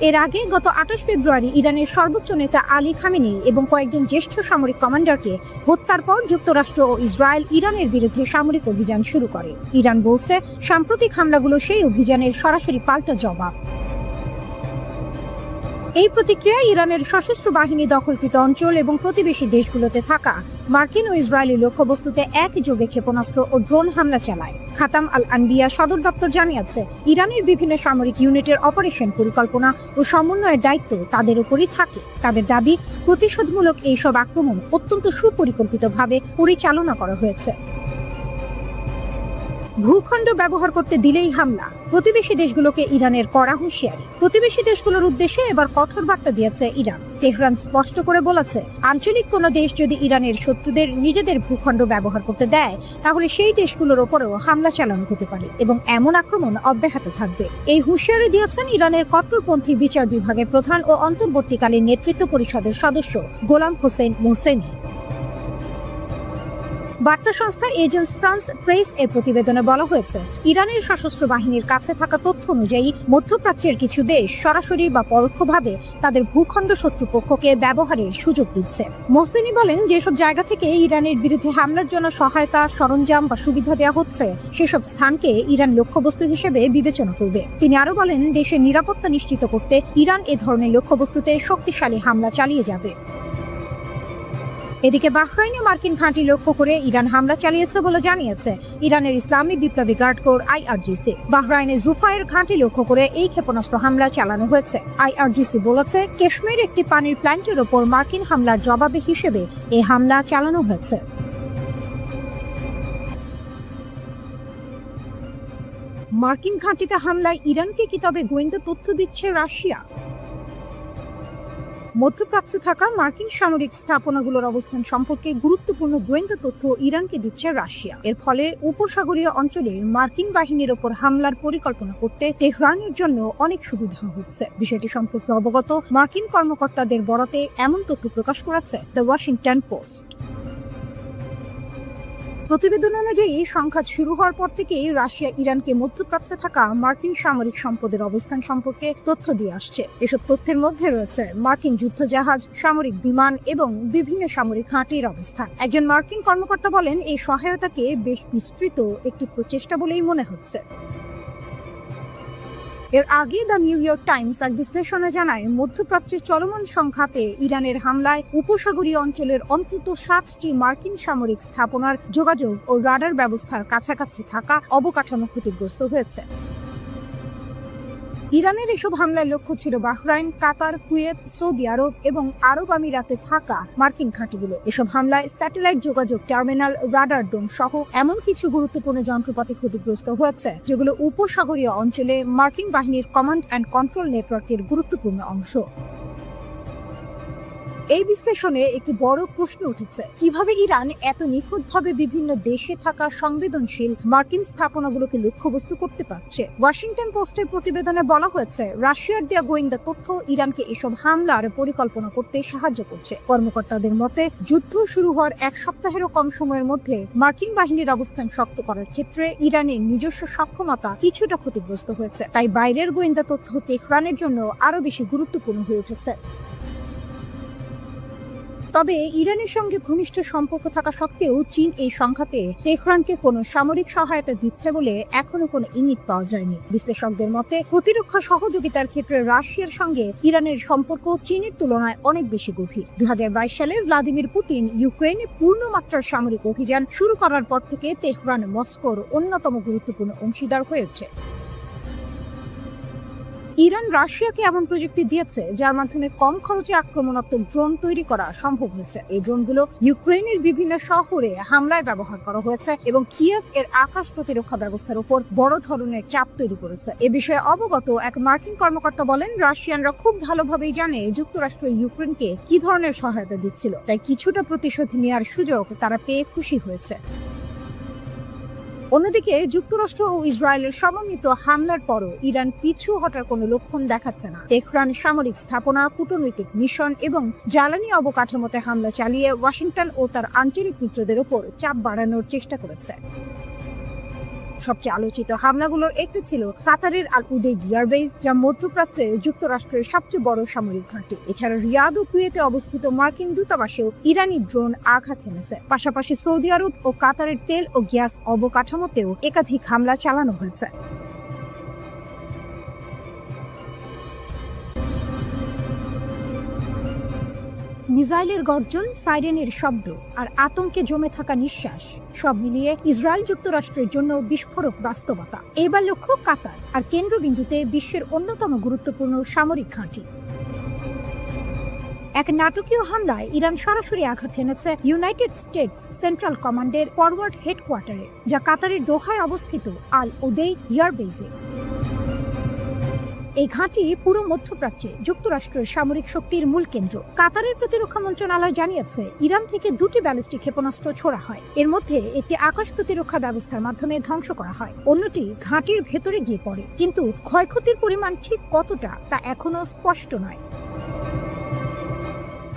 Speaker 1: এর আগে গত 28 ফেব্রুয়ারি ইরানের সর্বোচ্চ নেতা আলী খামেনি এবং কয়েকজন জ্যেষ্ঠ সামরিক কমান্ডারকে হত্যার পর যুক্তরাষ্ট্র ও ইসরায়েল ইরানের বিরুদ্ধে সামরিক অভিযান শুরু করে। ইরান বলছে, সাম্প্রতিক হামলাগুলো সেই অভিযানের সরাসরি পাল্টা জবাব। এই প্রতিক্রিয়ায় ইরানের সশস্ত্র বাহিনী দখলকৃত অঞ্চল এবং প্রতিবেশী দেশগুলোতে থাকা মার্কিন ও ইসরায়েলি লক্ষ্যবস্তুতে একযোগে ক্ষেপণাস্ত্র ও ড্রোন হামলা চালায়। খাতাম আল আনবিয়া সদর দপ্তর জানিয়েছে, ইরানের বিভিন্ন সামরিক ইউনিটের অপারেশন পরিকল্পনা ও সমন্বয়ের দায়িত্ব তাদের উপরই থাকে। তাদের দাবি, প্রতিশোধমূলক এইসব আক্রমণ অত্যন্ত সুপরিকল্পিতভাবে পরিচালনা করা হয়েছে। ভূখণ্ড ব্যবহার করতে দিলেই হামলা, প্রতিবেশী দেশগুলোকে ইরানের কড়া হুঁশিয়ারি। প্রতিবেশী দেশগুলোর উদ্দেশ্যে এবার কঠোর বার্তা দিয়েছে ইরান। তেহরান স্পষ্ট করে বলেছে, আঞ্চলিক কোনো দেশ যদি ইরানের শত্রুদের নিজেদের ভূখণ্ড ব্যবহার করতে দেয়, তাহলে সেই দেশগুলোর ওপরেও হামলা চালানো হতে পারে এবং এমন আক্রমণ অব্যাহত থাকবে। এই হুঁশিয়ারি দিয়েছেন ইরানের কট্টরপন্থী বিচার বিভাগের প্রধান ও অন্তর্বর্তীকালীন নেতৃত্ব পরিষদের সদস্য গোলাম হোসেন মোহসেনি। বার্তা সংস্থা এজেন্স ফ্রান্স প্রেস এর প্রতিবেদনে বলা হয়েছে, ইরানের সশস্ত্র বাহিনীর কাছে থাকা তথ্য অনুযায়ী মধ্যপ্রাচ্যের কিছু দেশ সরাসরি বা পরোক্ষভাবে তাদের ভূখণ্ড শত্রুপক্ষকে ব্যবহারের সুযোগ দিচ্ছে। মোহসেনি বলেন, যেসব জায়গা থেকে ইরানের বিরুদ্ধে হামলার জন্য সহায়তা, সরঞ্জাম বা সুবিধা দেওয়া হচ্ছে, সেসব স্থানকে ইরান লক্ষ্যবস্তু হিসেবে বিবেচনা করবে। তিনি আরো বলেন, দেশের নিরাপত্তা নিশ্চিত করতে ইরান এ ধরনের লক্ষ্যবস্তুতে শক্তিশালী হামলা চালিয়ে যাবে। এদিকে বাহরাইনে মার্কিন ঘাঁটি লক্ষ্য করে ইরান হামলা চালিয়েছে বলে জানিয়েছে ইরানের ইসলামী বিপ্লবী গার্ড কোর আইআরজিসি। বাহরাইনে জুফায়ের ঘাঁটি লক্ষ্য করে এই ক্ষেপণাস্ত্র হামলা চালানো হয়েছে। আইআরজিসি বলেছে, কাশ্মীর একটি পানির প্ল্যান্টের ওপর মার্কিন হামলার জবাবে হিসেবে এই হামলা চালানো হয়েছে। মার্কিন ঘাঁটিতে হামলায় ইরানকে কি তবে গোয়েন্দা তথ্য দিচ্ছে রাশিয়া? মধ্যপ্রাচ্যে থাকা মার্কিন সামরিক স্থাপনাগুলোর অবস্থান সম্পর্কে গুরুত্বপূর্ণ গোয়েন্দা তথ্য ইরানকে দিচ্ছে রাশিয়া। এর ফলে উপসাগরীয় অঞ্চলে মার্কিন বাহিনীর ওপর হামলার পরিকল্পনা করতে তেহরানের জন্য অনেক সুবিধা হচ্ছে। বিষয়টি সম্পর্কে অবগত মার্কিন কর্মকর্তাদের বরাতে এমন তথ্য প্রকাশ করেছে দ্য ওয়াশিংটন পোস্ট। প্রতিবেদন অনুযায়ী সংঘাত শুরু হওয়ার পর থেকেই রাশিয়া ইরানকে মধ্যপ্রাচ্যে থাকা মার্কিন সামরিক সম্পদের অবস্থান সম্পর্কে তথ্য দিয়ে আসছে। এসব তথ্যের মধ্যে রয়েছে মার্কিন যুদ্ধজাহাজ, সামরিক বিমান এবং বিভিন্ন সামরিক ঘাঁটির অবস্থান। একজন মার্কিন কর্মকর্তা বলেন, এই সহায়তাকে বেশ বিস্তৃত একটি প্রচেষ্টা বলেই মনে হচ্ছে। এর আগে দ্য নিউ ইয়র্ক টাইমস এক বিশ্লেষণে জানায়, মধ্যপ্রাচ্যের চলমান সংঘাতে ইরানের হামলায় উপসাগরীয় অঞ্চলের অন্তত 7টি মার্কিন সামরিক স্থাপনার যোগাযোগ ও রাডার ব্যবস্থার কাছাকাছি থাকা অবকাঠামো ক্ষতিগ্রস্ত হয়েছে। ইরানের এসব হামলার লক্ষ্য ছিল বাহরাইন, কাতার, কুয়েত, সৌদি আরব এবং আরব আমিরাতে থাকা মার্কিন ঘাঁটিগুলো। এসব হামলায় স্যাটেলাইট যোগাযোগ টার্মিনাল, রাডার ডোম সহ এমন কিছু গুরুত্বপূর্ণ যন্ত্রপাতি ক্ষতিগ্রস্ত হয়েছে যেগুলো উপসাগরীয় অঞ্চলে মার্কিন বাহিনীর কমান্ড অ্যান্ড কন্ট্রোল নেটওয়ার্কের গুরুত্বপূর্ণ অংশ। এই বিশ্লেষণে একটি বড় প্রশ্ন উঠেছে, কিভাবে ইরান এত নিখুঁতভাবে বিভিন্ন দেশে থাকা সংবেদনশীল মার্কিন স্থাপনাগুলোকে লক্ষ্যবস্তু করতে পারছে। ওয়াশিংটন পোস্টের প্রতিবেদনে বলা হয়েছে, রাশিয়ার দেয়া গোয়েন্দা তথ্য ইরানকে এসব হামলার পরিকল্পনা করতে সাহায্য করছে। কর্মকর্তাদের মতে, যুদ্ধ শুরু হওয়ার এক সপ্তাহেরও কম সময়ের মধ্যে মার্কিন বাহিনীর অবস্থান শক্ত করার ক্ষেত্রে ইরানের নিজস্ব সক্ষমতা কিছুটা ক্ষতিগ্রস্ত হয়েছে। তাই বাইরের গোয়েন্দা তথ্য তেহরানের জন্য আরো বেশি গুরুত্বপূর্ণ হয়ে উঠেছে। তবে ইরানের সঙ্গে ঘনিষ্ঠ সম্পর্ক থাকা সত্ত্বেও চীন এই সংঘাতে তেহরানকে কোনো সামরিক সহায়তা দিচ্ছে বলে এখনো কোনো ইঙ্গিত পাওয়া যায়নি। বিশ্লেষকদের মতে, প্রতিরক্ষা সহযোগিতার ক্ষেত্রে রাশিয়ার সঙ্গে ইরানের সম্পর্ক চীনের তুলনায় অনেক বেশি গভীর। 2022 সালে ভ্লাদিমির পুতিন ইউক্রেনে পূর্ণমাত্রার সামরিক অভিযান শুরু করার পর থেকে তেহরান মস্কোর অন্যতম গুরুত্বপূর্ণ অংশীদার হয়ে ওঠে। ইরান রাশিয়াকে এমন প্রযুক্তি দিয়েছে যার মাধ্যমে কম খরচে আক্রমণাত্মক ড্রোন তৈরি করা সম্ভব হয়েছে। এই ড্রোনগুলো ইউক্রেনের বিভিন্ন শহরে হামলায় ব্যবহার করা হয়েছে এবং কিয়েভ এর আকাশ প্রতিরক্ষা ব্যবস্থার উপর বড় ধরনের চাপ তৈরি করেছে। এ বিষয়ে অবগত এক মার্কিন কর্মকর্তা বলেন, রাশিয়ানরা খুব ভালোভাবেই জানে যুক্তরাষ্ট্র ইউক্রেনকে কি ধরনের সহায়তা দিচ্ছিল, তাই কিছুটা প্রতিশোধ নেওয়ার সুযোগ তারা পেয়ে খুশি হয়েছে। অন্যদিকে যুক্তরাষ্ট্র ও ইসরায়েলের সমন্বিত হামলার পরও ইরান পিছু হটার কোনো লক্ষণ দেখাচ্ছে না। তেহরান সামরিক স্থাপনা, কূটনৈতিক মিশন এবং জ্বালানি অবকাঠামোতে হামলা চালিয়ে ওয়াশিংটন ও তার আঞ্চলিক মিত্রদের উপর চাপ বাড়ানোর চেষ্টা করেছে। সবচেয়ে আলোচিত হামলাগুলোর একটি ছিল কাতারের আল উদেইদ এয়ারবেস, যা মধ্যপ্রাচ্যে যুক্তরাষ্ট্রের সবচেয়ে বড় সামরিক ঘাঁটি। এছাড়া রিয়াদ ও কুয়েতে অবস্থিত মার্কিন দূতাবাসেও ইরানি ড্রোন আঘাত এনেছে। পাশাপাশি সৌদি আরব ও কাতারের তেল ও গ্যাস অবকাঠামোতেও একাধিক হামলা চালানো হয়েছে। মিসাইলের গর্জন, সাইরেনের শব্দ আর আতঙ্কে জমে থাকা নিঃশ্বাস সব মিলিয়ে ইসরায়েল যুক্তরাষ্ট্রের জন্য বিস্ফোরক বাস্তবতা। এবার লক্ষ্য কাতার আর কেন্দ্রবিন্দুতে বিশ্বের অন্যতম গুরুত্বপূর্ণ সামরিক ঘাঁটি। এক নাটকীয় হামলায় ইরান সরাসরি আঘাত এনেছে ইউনাইটেড স্টেটস সেন্ট্রাল কমান্ডের ফরওয়ার্ড হেডকোয়ার্টারে, যা কাতারের দোহায় অবস্থিত আল উদেইদ এয়ারবেসে। এই ঘাঁটি পুরো মধ্যপ্রাচ্যে যুক্তরাষ্ট্রের সামরিক শক্তির মূল কেন্দ্র। কাতারের প্রতিরক্ষা মন্ত্রণালয় জানিয়েছে, ইরান থেকে 2টি ব্যালিস্টিক ক্ষেপণাস্ত্র ছোড়া হয়। এর মধ্যে একটি আকাশ প্রতিরক্ষা ব্যবস্থার মাধ্যমে ধ্বংস করা হয়, অন্যটি ঘাঁটির ভেতরে গিয়ে পড়ে। কিন্তু ক্ষয়ক্ষতির পরিমাণ ঠিক কতটা তা এখনো স্পষ্ট নয়।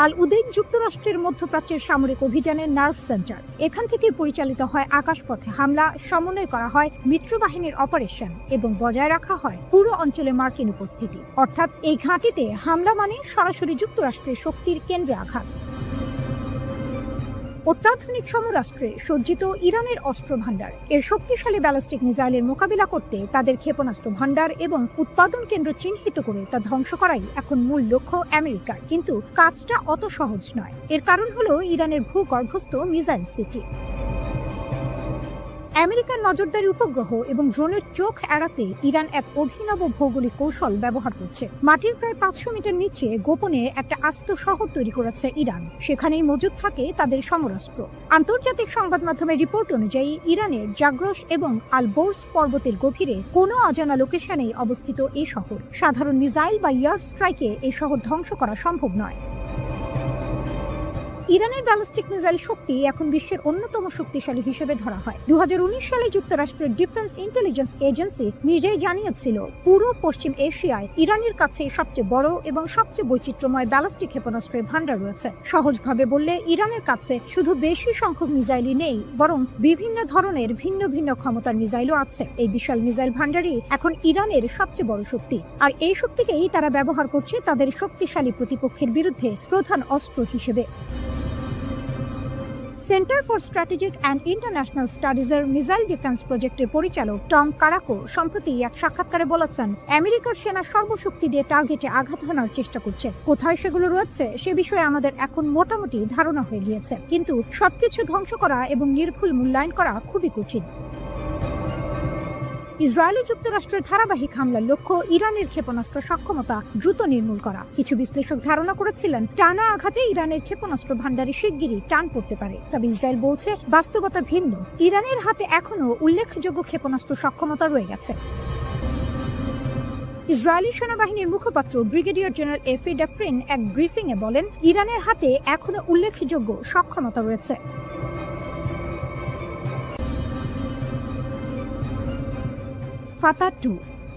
Speaker 1: আল উদেইদ যুক্তরাষ্ট্রের মধ্যপ্রাচ্যের সামরিক অভিযানের নার্ভ সেন্টার। এখান থেকে পরিচালিত হয় আকাশপথে হামলা, সমন্বয় করা হয় মিত্রবাহিনীর অপারেশন এবং বজায় রাখা হয় পুরো অঞ্চলে মার্কিন উপস্থিতি। অর্থাৎ এই ঘাঁটিতে হামলা মানে সরাসরি যুক্তরাষ্ট্রের শক্তির কেন্দ্রে আঘাত। অত্যাধুনিক সমরাস্ত্রে সজ্জিত ইরানের অস্ত্র ভান্ডার, এর শক্তিশালী ব্যালিস্টিক মিসাইলের মোকাবিলা করতে তাদের ক্ষেপণাস্ত্র ভান্ডার এবং উৎপাদন কেন্দ্র চিহ্নিত করে তা ধ্বংস করাই এখন মূল লক্ষ্য আমেরিকার। কিন্তু কাজটা অত সহজ নয়। এর কারণ হলো ইরানের ভূগর্ভস্থ মিসাইল সিটি। আমেরিকার নজরদারি উপগ্রহ এবং ড্রোনের চোখ এড়াতে ইরান এক অভিনব ভৌগোলিক কৌশল ব্যবহার করছে। মাটির প্রায় 500 মিটার নিচে গোপনে একটা আস্ত শহর তৈরি করেছে ইরান। সেখানেই মজুদ থাকে তাদের সমরাস্ত্র। আন্তর্জাতিক সংবাদ মাধ্যমের রিপোর্ট অনুযায়ী ইরানের জাগ্রস এবং আল বোর্স পর্বতের গভীরে কোনো অজানা লোকেশনেই অবস্থিত এই শহর। সাধারণ মিসাইল বা এয়ার স্ট্রাইকে এই শহর ধ্বংস করা সম্ভব নয়। ইরানের ব্যালিস্টিক মিসাইল শক্তি এখন বিশ্বের অন্যতম শক্তিশালী হিসেবে ধরা হয়। 2019 সালে যুক্তরাষ্ট্রের ডিফেন্স ইন্টেলিজেন্স এজেন্সি নিজেই জানিয়েছিল পুরো পশ্চিম এশিয়ায় ইরানের কাছে সবচেয়ে বড় এবং সবচেয়ে বৈচিত্র্যময় ব্যালিস্টিক ক্ষেপণাস্ত্রের ভান্ডার রয়েছে। সহজভাবে বললে ইরানের কাছে শুধু বেশি সংখ্যক মিসাইলই নেই, বরং বিভিন্ন ধরনের ভিন্ন ভিন্ন ক্ষমতার মিসাইলও আছে। এই বিশাল মিসাইল ভান্ডারই এখন ইরানের সবচেয়ে বড় শক্তি, আর এই শক্তিকেই তারা ব্যবহার করছে তাদের শক্তিশালী প্রতিপক্ষের বিরুদ্ধে প্রধান অস্ত্র হিসেবে। Centre for strategic and international স্টাডিজের মিসাইল ডিফেন্স প্রজেক্টের পরিচালক টম কারাকো সম্প্রতি এক সাক্ষাৎকারে বলেছেন, আমেরিকার সেনা সর্বশক্তি দিয়ে টার্গেটে আঘাত হানার চেষ্টা করছে। কোথায় সেগুলো রয়েছে সে বিষয়ে আমাদের এখন মোটামুটি ধারণা হয়ে গিয়েছে, কিন্তু সবকিছু ধ্বংস করা এবং নির্ভুল মূল্যায়ন করা খুবই কঠিন। ইসরায়েল ও যুক্তরাষ্ট্রের ধারাবাহিক হামলার লক্ষ্য ইরানের ক্ষেপণাস্ত্র সক্ষমতা দ্রুত নির্মূল করা। কিছু বিশ্লেষক ধারণা করেছিলেন টানা আঘাতে ইরানের ক্ষেপণাস্ত্র ভান্ডারে শিগগিরই টান পড়তে পারে, তবে ইসরায়েল বলছে বাস্তবতা ভিন্ন। ইরানের হাতে এখনও উল্লেখযোগ্য ক্ষেপণাস্ত্র সক্ষমতা রয়ে গেছে। ইসরায়েলি সেনাবাহিনীর মুখপাত্র ব্রিগেডিয়ার জেনারেল এফি ডেফরিন এক ব্রিফিংয়ে বলেন, ইরানের হাতে এখনও উল্লেখযোগ্য সক্ষমতা রয়েছে। ফাতা-2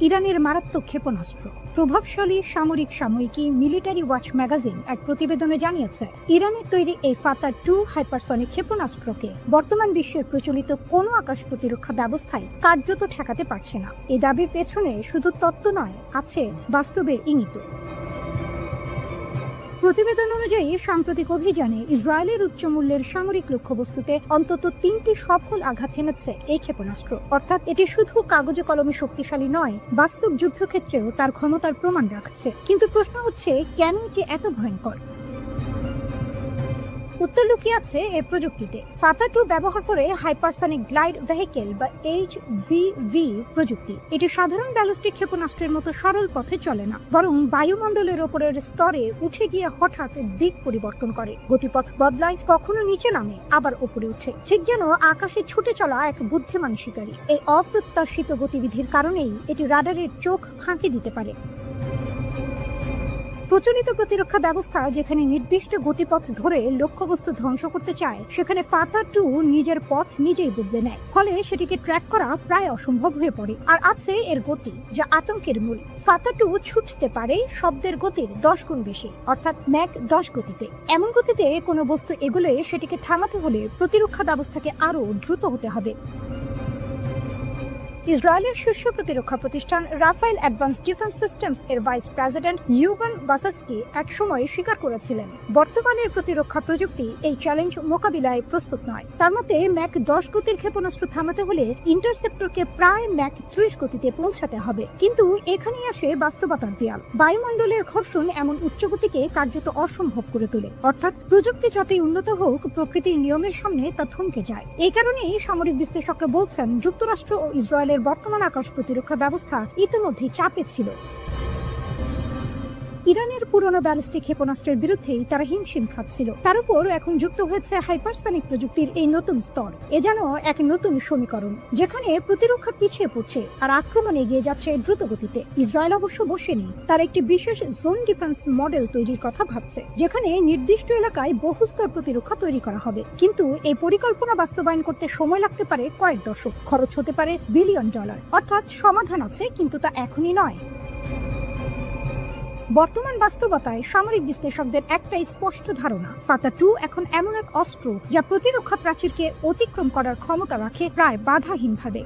Speaker 1: ইরানের মারাত্মক ক্ষেপণাস্ত্র। প্রভাবশালী সামরিক সাময়িকী মিলিটারি ওয়াচ ম্যাগাজিন এক প্রতিবেদনে জানিয়েছে, ইরানের তৈরি এই ফাতা-2 হাইপারসনিক ক্ষেপণাস্ত্রকে বর্তমান বিশ্বের প্রচলিত কোনো আকাশ প্রতিরক্ষা ব্যবস্থায় কার্যত ঠেকাতে পারছে না। এই দাবির পেছনে শুধু তত্ত্ব নয়, আছে বাস্তবের ইঙ্গিত। প্রতিবেদন অনুযায়ী সাম্প্রতিক অভিযানে ইসরায়েলের উচ্চ মূল্যের সামরিক লক্ষ্যবস্তুতে অন্তত 3টি সফল আঘাত হেনেছে এই ক্ষেপণাস্ত্র। অর্থাৎ এটি শুধু কাগজে কলমে শক্তিশালী নয়, বাস্তব যুদ্ধক্ষেত্রেও তার ক্ষমতার প্রমাণ রাখছে। কিন্তু প্রশ্ন হচ্ছে, কেন এটি এত ভয়ঙ্কর? উত্তর লুকিয়ে আছে এর প্রযুক্তিতে। ফাতা-2 ব্যবহার করে হাইপারসনিক গ্লাইড ভেহিকেল বা HGV প্রযুক্তি। এটি সাধারণ ব্যালিস্টিক ক্ষেপণাস্ত্রের মতো সরল পথে চলে না, বরং বায়ুমণ্ডলের ওপরের স্তরে উঠে গিয়ে হঠাৎ দিক পরিবর্তন করে, গতিপথ বদলায়, কখনো নিচে নামে আবার উপরে উঠে, ঠিক যেন আকাশে ছুটে চলা এক বুদ্ধিমান শিকারী। এই অপ্রত্যাশিত গতিবিধির কারণেই এটি রাডারের চোখ ফাঁকি দিতে পারে। প্রচলিত প্রতিরক্ষা ব্যবস্থা যেখানে নির্দিষ্ট গতিপথ ধরে লক্ষ্যবস্তু ধ্বংস করতে চায়, সেখানে ফাতা-2 নিজের পথ নিজেই বদলে নেয়, ফলে সেটিকে ট্র্যাক করা প্রায় অসম্ভব হয়ে পড়ে। আর আছে এর গতি, যা আতঙ্কের মূল। ফাতা-2 ছুটতে পারে শব্দের গতির 10 গুণ বেশি, অর্থাৎ ম্যাক 10 গতিতে। এমন গতিতে কোনো বস্তু এগোলে সেটিকে থামাতে হলে প্রতিরক্ষা ব্যবস্থাকে আরও দ্রুত হতে হবে। ইসরায়েলের শীর্ষ প্রতিরক্ষা প্রতিষ্ঠান রাফায়েল অ্যাডভান্স ডিফেন্স সিস্টেমস এর ভাইস প্রেসিডেন্ট ইউভান বাসাস্কি একসময় স্বীকার করেছিলেন, বর্তমানের প্রতিরক্ষা প্রযুক্তি এই চ্যালেঞ্জ মোকাবিলায় প্রস্তুত নয়। তার মতে ম্যাক 10 গতির ক্ষেপণাস্ত্র থামাতে হলে ইন্টারসেপ্টরকে প্রায় ম্যাক 30 গতিতে পৌঁছাতে হবে। কিন্তু এখানেই আসে বাস্তবতার দেয়াল। বায়ুমণ্ডলের ঘর্ষণ এমন উচ্চ গতিকে কার্যত অসম্ভব করে তোলে। অর্থাৎ প্রযুক্তি যতই উন্নত হোক, প্রকৃতির নিয়মের সামনে তা থমকে যায়। এই কারণেই সামরিক বিশ্লেষকরা বলছেন, যুক্তরাষ্ট্র ও ইসরায়েলের বর্তমান আকাশ প্রতিরক্ষা ব্যবস্থা ইতিমধ্যেই চাপে ছিল। ইরানের পুরনো ব্যালিস্টিক ক্ষেপণাস্ত্রের বিরুদ্ধেই তারা হিমশিম খাচ্ছিল। তার উপর এখন যুক্ত হয়েছে হাইপারসনিক প্রযুক্তির এই নতুন স্তর। এ যেন এক নতুন সমীকরণ, যেখানে প্রতিরক্ষা পিছিয়ে পড়ছে আর আক্রমণ এগিয়ে যাচ্ছে দ্রুত গতিতে। ইসরায়েল অবশ্য বসেনি, তার একটি বিশেষ জোন ডিফেন্স মডেল তৈরির কথা ভাবছে, যেখানে নির্দিষ্ট এলাকায় বহুস্তর প্রতিরক্ষা তৈরি করা হবে। কিন্তু এই পরিকল্পনা বাস্তবায়ন করতে সময় লাগতে পারে কয়েক দশক, খরচ হতে পারে বিলিয়ন ডলার। অর্থাৎ সমাধান আছে, কিন্তু তা এখনই নয়। বর্তমান বাস্তবতায় সামরিক বিশ্লেষকদের একটাই স্পষ্ট ধারণা, ফাতা-2 এখন এমন এক অস্ত্র যা প্রতিরক্ষা প্রাচীরকে অতিক্রম করার ক্ষমতা রাখে প্রায় বাধাহীনভাবে।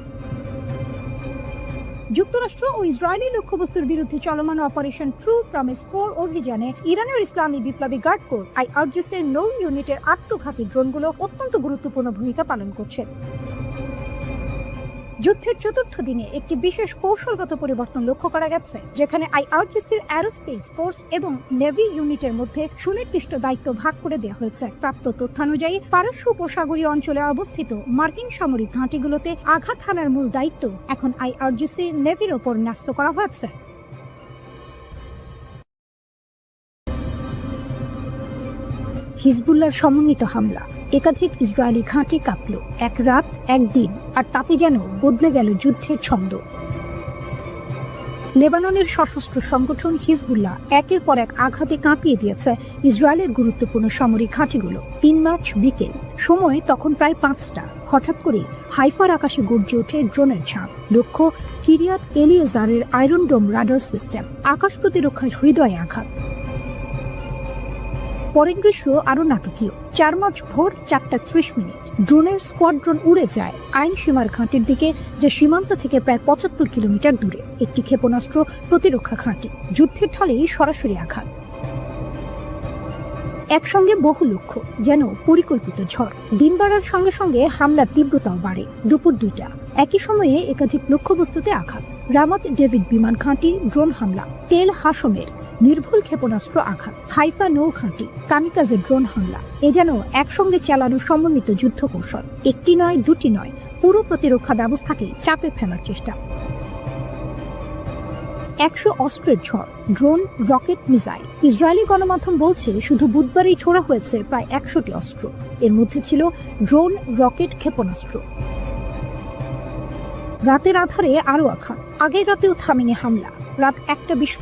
Speaker 1: যুক্তরাষ্ট্র ও ইসরায়েলি লক্ষ্যবস্তুর বিরুদ্ধে চলমান অপারেশন ট্রু প্রমিস 4 অভিযানে ইরানের ইসলামী বিপ্লবী গার্ড কোর IRGC এর 9 ইউনিটের আত্মঘাতী ড্রোনগুলো অত্যন্ত গুরুত্বপূর্ণ ভূমিকা পালন করছে। যুদ্ধের চতুর্থ দিনে একটি বিশেষ কৌশলগত পরিবর্তন লক্ষ্য করা গেছে, যেখানে IRGCর অ্যারোস্পেস ফোর্স এবং নেভি ইউনিটের মধ্যে সুনির্দিষ্ট দায়িত্ব ভাগ করে দেওয়া হয়েছে। প্রাপ্ত তথ্যানুযায়ী পারস্য উপসাগরীয় অঞ্চলে অবস্থিত মার্কিন সামরিক ঘাঁটিগুলোতে আঘাত হানার মূল দায়িত্ব এখন IRGC নেভির ওপর ন্যস্ত করা হয়েছে। হিজবুল্লাহর সমন্বিত হামলা, একাধিক ইসরায়েলি ঘাঁটি কাঁপল, এক রাত এক দিন, আর তাতে যেন বদলে গেল যুদ্ধের ছন্দ। লেবাননের সশস্ত্র সংগঠন হিজবুল্লাহ একের পর এক আঘাতে কাঁপিয়ে দিয়েছে ইসরায়েলের গুরুত্বপূর্ণ সামরিক ঘাঁটিগুলো। ৩ মার্চ বিকেল, সময় তখন প্রায় ৫টা। হঠাৎ করে হাইফার আকাশে গর্জে ওঠে ড্রোনের ঝাঁক। লক্ষ্য কিরিয়াত এলিয়েজারের আয়রন ডোম রাডার সিস্টেম। আকাশ প্রতিরক্ষার হৃদয়ে আঘাত। পরের দৃশ্য আরো নাটকীয়। ৪ মার্চ ভোর ৪:৩০ ড্রোনের স্কোয়াড্রন উড়ে যায় আইন সীমার ঘাঁটির দিকে, যা সীমান্ত থেকে প্রায় ৭৫ কিলোমিটার দূরে। একটি ক্ষেপণাস্ত্র প্রতিরক্ষা ঘাঁটি। যুদ্ধের ঢালেই সরাসরি আঘাত। একসঙ্গে বহু লক্ষ্য, যেন পরিকল্পিত ঝড়। দিন বাড়ার সঙ্গে সঙ্গে হামলার তীব্রতাও বাড়ে। দুপুর ২টা, একই সময়ে একাধিক লক্ষ্যবস্তুতে আঘাত। রামাত ডেভিড বিমান ঘাঁটি ড্রোন হামলা। তেল হাসমের নির্ভুল ক্ষেপণাস্ত্র আঘাত। হাইফা নৌ ঘাঁটি কামিকাজের ড্রোন হামলা। এ যেন একসঙ্গে চালানো সমন্বিত যুদ্ধ কৌশল। একটি নয়, দুটি নয়, পুরো প্রতিরক্ষা ব্যবস্থাকে চাপে ফেলার চেষ্টা। ১০০ অস্ত্রের ঝড়, ড্রোন, রকেট, মিসাইল। ইসরায়েলি গণমাধ্যম বলছে শুধু বুধবারই ছোড়া হয়েছে প্রায় ১০০টি অস্ত্র। এর মধ্যে ছিল ড্রোন, রকেট, ক্ষেপণাস্ত্র। রাতের আধারে আরও আঘাত। আগের রাতেও থামেনি হামলা। রাত ১:২০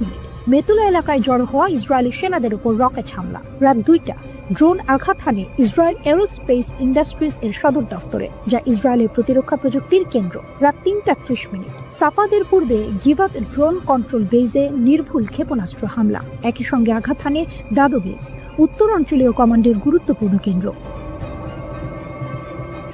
Speaker 1: মেতুলা এলাকায় জড়ো হওয়া ইসরায়েলি সেনাদের উপর রকেট হামলা। রাত ২টা, ড্রোন আঘাত হানে ইসরায়েল এরোস্পেস ইন্ডাস্ট্রিজ এর সদর দফতরে, যা ইসরায়েলের প্রতিরক্ষা প্রযুক্তির কেন্দ্র। রাত ৩:৩০ সাফাদের পূর্বে গিভাত ড্রোন কন্ট্রোল বেজে নির্ভুল ক্ষেপণাস্ত্র হামলা। একই সঙ্গে আঘাত হানে দাদো বেস, উত্তর অঞ্চলীয় কমান্ডের গুরুত্বপূর্ণ কেন্দ্র।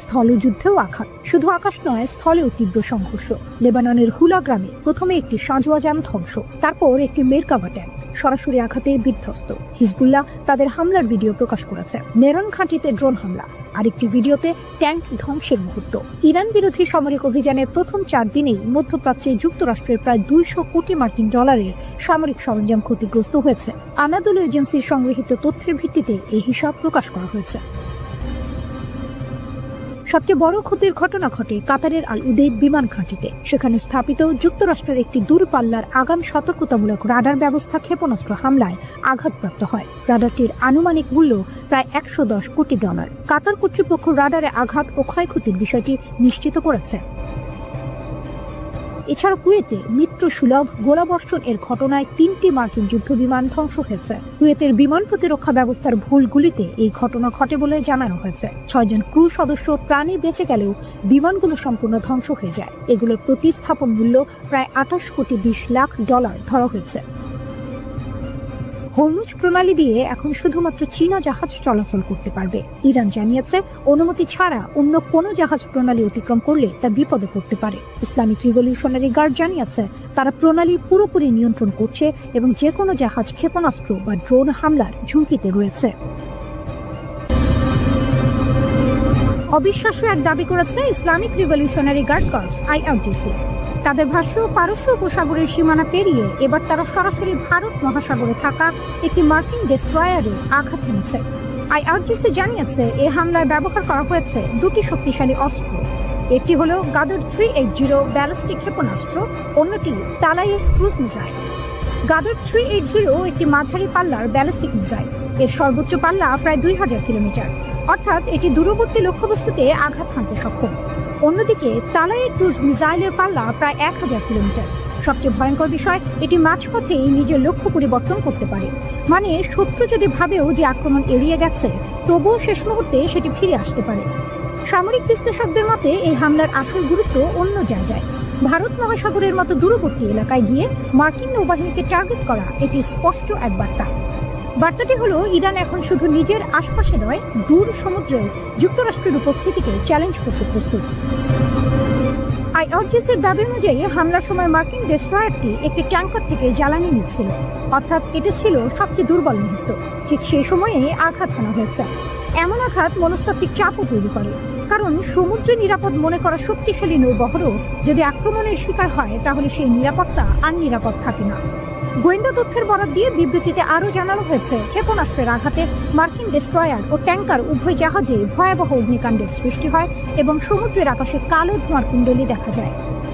Speaker 1: স্থলযুদ্ধেও আঘাত। শুধু আকাশ নয়, স্থলেও তীব্র সংঘর্ষ। লেবাননের হুলা গ্রামে প্রথমে একটি সাঁজোয়া যান ধ্বংস, তারপর একটি মেরকাভা ট্যাঙ্ক সরাসরি আঘাতে বিধ্বস্ত। হিজবুল্লাহ তাদের হামলার ভিডিও প্রকাশ করেছে। নেরন ঘাঁটিতে ড্রোন হামলা, আরেকটি ভিডিওতে ট্যাঙ্ক ধ্বংসের মুহূর্ত। ইরান বিরোধী সামরিক অভিযানের প্রথম ৪ দিনেই মধ্যপ্রাচ্যে যুক্তরাষ্ট্রের প্রায় ২০০ কোটি মার্কিন ডলারের সামরিক সরঞ্জাম ক্ষতিগ্রস্ত হয়েছে। আনাদোলু এজেন্সির সংগৃহীত তথ্যের ভিত্তিতে এই হিসাব প্রকাশ করা হয়েছে। সবচেয়ে বড় ক্ষতির ঘটনা ঘটে কাতারের আল উদেইদ বিমান ঘাঁটিতে। সেখানে স্থাপিত যুক্তরাষ্ট্রের একটি দূরপাল্লার আগাম সতর্কতামূলক রাডার ব্যবস্থা ক্ষেপণাস্ত্র হামলায় আঘাতপ্রাপ্ত হয়। রাডারটির আনুমানিক মূল্য প্রায় ১১০ কোটি ডলার। কাতার কর্তৃপক্ষ রাডারে আঘাত ও ক্ষয়ক্ষতির বিষয়টি নিশ্চিত করেছে। এছাড়া কুয়েতে মিত্র সুলভ গোলাবর্ষণ এর ঘটনায় ৩টি মার্কিন যুদ্ধবিমান ধ্বংস হয়েছে। কুয়েতের বিমান প্রতিরক্ষা ব্যবস্থার ভুল গুলিতে এই ঘটনা ঘটে বলে জানানো হয়েছে। ৬ জন ক্রু সদস্য প্রাণে বেঁচে গেলেও বিমানগুলো সম্পূর্ণ ধ্বংস হয়ে যায়। এগুলোর প্রতিস্থাপন মূল্য প্রায় ২৮ কোটি ২০ লাখ ডলার ধরা হয়েছে। হরমুজ প্রণালী দিয়ে এখন শুধুমাত্র চীনা জাহাজ চলাচল করতে পারবে। ইরান জানিয়েছে অনুমতি ছাড়া অন্য কোনো জাহাজ প্রণালী অতিক্রম করলে তা বিপদে পড়তে পারে। ইসলামিক রিভলিউশনারি গার্ড জানিয়েছে তারা প্রণালী পুরোপুরি নিয়ন্ত্রণ করছে এবং যে কোনো জাহাজ ক্ষেপণাস্ত্র বা ড্রোন হামলার ঝুঁকিতে রয়েছে। অবিশ্বাস্য এক দাবি করেছে Islamic revolutionary guard corps IRGC। তাদের ভাষ্য, পারস্য উপসাগরের সীমানা পেরিয়ে এবার তারা সরাসরি ভারত মহাসাগরে থাকা একটি মার্কিন ডেস্ট্রয়ারে আঘাত হেনেছে। IRGC জানিয়েছে এই হামলায় ব্যবহার করা হয়েছে 2টি শক্তিশালী অস্ত্র। একটি হল গাদর 380 ব্যালিস্টিক ক্ষেপণাস্ত্র, অন্যটি তালাইয়ের ক্রুজ মিসাইল। গাদর 380 একটি মাঝারি পাল্লার ব্যালিস্টিক মিসাইল। এর সর্বোচ্চ পাল্লা প্রায় ২০০০ কিলোমিটার, অর্থাৎ এটি দূরবর্তী লক্ষ্যবস্তুতে আঘাত হানতে সক্ষম। অন্যদিকে তালাইয়ের ক্রুজ মিসাইলের পাল্লা প্রায় ১০০০ কিলোমিটার। সবচেয়ে ভয়ঙ্কর বিষয়, এটি মাঝপথেই নিজের লক্ষ্য পরিবর্তন করতে পারে। মানে শত্রু যদি ভাবেও যে আক্রমণ এড়িয়ে গেছে, তবুও শেষ মুহূর্তে সেটি ফিরে আসতে পারে। সামরিক বিশ্লেষকদের মতে এই হামলার আসল গুরুত্ব অন্য জায়গায়। ভারত মহাসাগরের মতো দূরবর্তী এলাকায় গিয়ে মার্কিন নৌবাহিনীকে টার্গেট করা এটি স্পষ্ট এক বার্তা। বার্তাটি হলো ইরান এখন শুধু নিজের আশপাশে নয়, দূর সমুদ্রেও যুক্তরাষ্ট্রের উপস্থিতিকে চ্যালেঞ্জ করতে প্রস্তুত। IRGCর দাবি অনুযায়ী হামলার সময় মার্কিন ডেস্ট্রয়ারটি একটি ট্যাঙ্কার থেকে জ্বালানি নিচ্ছিল, অর্থাৎ এটা ছিল সবচেয়ে দুর্বল মুহূর্ত। ঠিক সেই সময়ে আঘাত হানা হয়েছে। এমন আঘাত মনস্তাত্ত্বিক চাপও তৈরি করে, কারণ সমুদ্রে নিরাপদ মনে করা শক্তিশালী নৌবহরও যদি আক্রমণের শিকার হয়, তাহলে সেই নিরাপত্তা আর নিরাপদ থাকে না। গোয়েন্দা তথ্যের বরাত দিয়ে বিবৃতিতে আরও জানানো হয়েছে, ক্ষেপণাস্ত্রের আঘাতে মার্কিন ডেস্ট্রয়ার ও ট্যাঙ্কার উভয় জাহাজে ভয়াবহ অগ্নিকাণ্ডের সৃষ্টি হয় এবং সমুদ্রের আকাশে কালো ধোঁয়ার কুণ্ডলী দেখা যায়।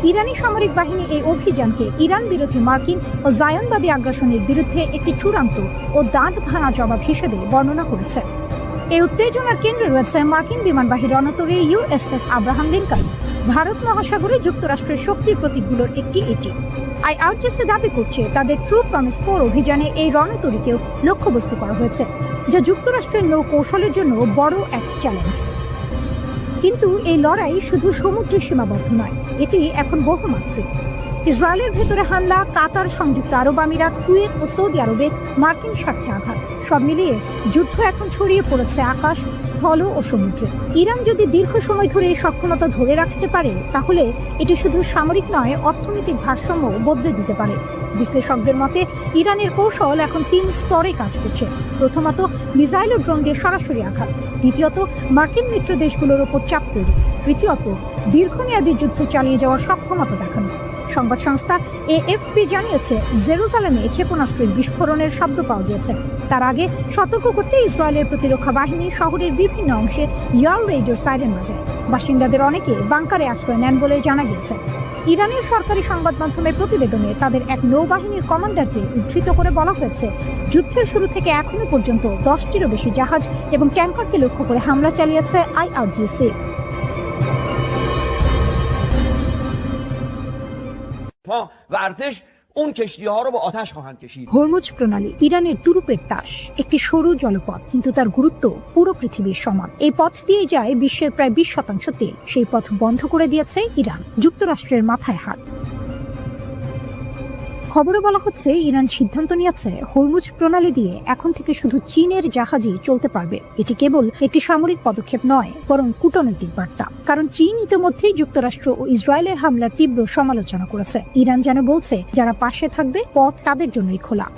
Speaker 1: ইরানি সামরিক বাহিনী এই অভিযানকে ইরান বিরোধী মার্কিন ও জায়নবাদী আগ্রাসনের বিরুদ্ধে একটি চূড়ান্ত ও দাঁত ভাঙা জবাব হিসেবে বর্ণনা করেছে। এই উত্তেজনার কেন্দ্রে রয়েছে মার্কিন বিমানবাহী রণতরী USS আব্রাহাম লিঙ্কন। ভারত মহাসাগরে যুক্তরাষ্ট্রের শক্তির প্রতীকগুলোর একটি এটি। আইআরজিসি দাবি করছে তাদের ট্রু প্রমিস 4 অভিযানে এই রণতরীকেও লক্ষ্যবস্তু করা হয়েছে, যা যুক্তরাষ্ট্রের নৌ কৌশলের জন্য বড় এক চ্যালেঞ্জ। কিন্তু এই লড়াই শুধু সমুদ্রে সীমাবদ্ধ নয়, এটি এখন বহুমাত্রিক। ইসরায়েলের ভেতরে হামলা, কাতার, সংযুক্ত আরব আমিরাত, কুয়েত ও সৌদি আরবে মার্কিন স্বার্থে আঘাত, সব মিলিয়ে যুদ্ধ এখন ছড়িয়ে পড়েছে আকাশ, স্থল ও সমুদ্রে। ইরান যদি দীর্ঘ সময় ধরে এই সক্ষমতা ধরে রাখতে পারে, তাহলে এটি শুধু সামরিক নয়, অর্থনৈতিক ভারসাম্য বদলে দিতে পারে। বিশ্লেষকদের মতে ইরানের কৌশল এখন 3 স্তরে কাজ করছে। প্রথমত, মিসাইল ও ড্রোন দিয়ে সরাসরি আঘাত। দ্বিতীয়ত, মার্কিন মিত্র দেশগুলোর ওপর চাপ তৈরি। তৃতীয়ত, দীর্ঘমেয়াদী যুদ্ধ চালিয়ে যাওয়ার সক্ষমতা দেখানো। সংবাদ সংস্থা এএফপি জানিয়েছে, জেরুজালেমে ক্ষেপণাস্ত্রের বিস্ফোরণের শব্দ পাওয়া গিয়েছে। তার আগে সতর্ক করতে ইসরায়েলের প্রতিরক্ষা বাহিনী শহরের বিভিন্ন অংশে ইয়ার রেডিও সাইরেন বাজায়। বাসিন্দাদের অনেকে বাংকারে আশ্রয় নেন বলে জানা গিয়েছে। ইরানের সরকারি সংবাদ মাধ্যমের প্রতিবেদনে তাদের এক নৌবাহিনীর কমান্ডারকে উদ্ধৃত করে বলা হয়েছে, যুদ্ধের শুরু থেকে এখনো পর্যন্ত 10টিরও বেশি জাহাজ এবং ট্যাঙ্কারকে লক্ষ্য করে হামলা চালিয়েছে আইআরজিসি।
Speaker 2: ورتش اون کشتی ها رو با آتش خواهند کشید.
Speaker 1: হরমুজ প্রণালী ইরানের তুরুপের তাস, একটি সরু জলপথ, কিন্তু তার গুরুত্ব পুরো পৃথিবীর সমান। এই পথ দিয়ে যায় বিশ্বের প্রায় 20% তেল। সেই পথ বন্ধ করে দিয়েছে ইরান, যুক্তরাষ্ট্রের মাথায় হাত। খবরে বলা হচ্ছে, ইরান সিদ্ধান্ত নিয়েছে হরমুজ প্রণালী দিয়ে এখন থেকে শুধু চীনের জাহাজই চলতে পারবে। এটি কেবল একটি সামরিক পদক্ষেপ নয়, বরং কূটনৈতিক বার্তা। কারণ চীন ইতিমধ্যেই যুক্তরাষ্ট্র ও ইসরায়েলের হামলার তীব্র সমালোচনা করেছে। ইরান যেন বলছে, যারা পাশে থাকবে, পথ তাদের জন্যই খোলা।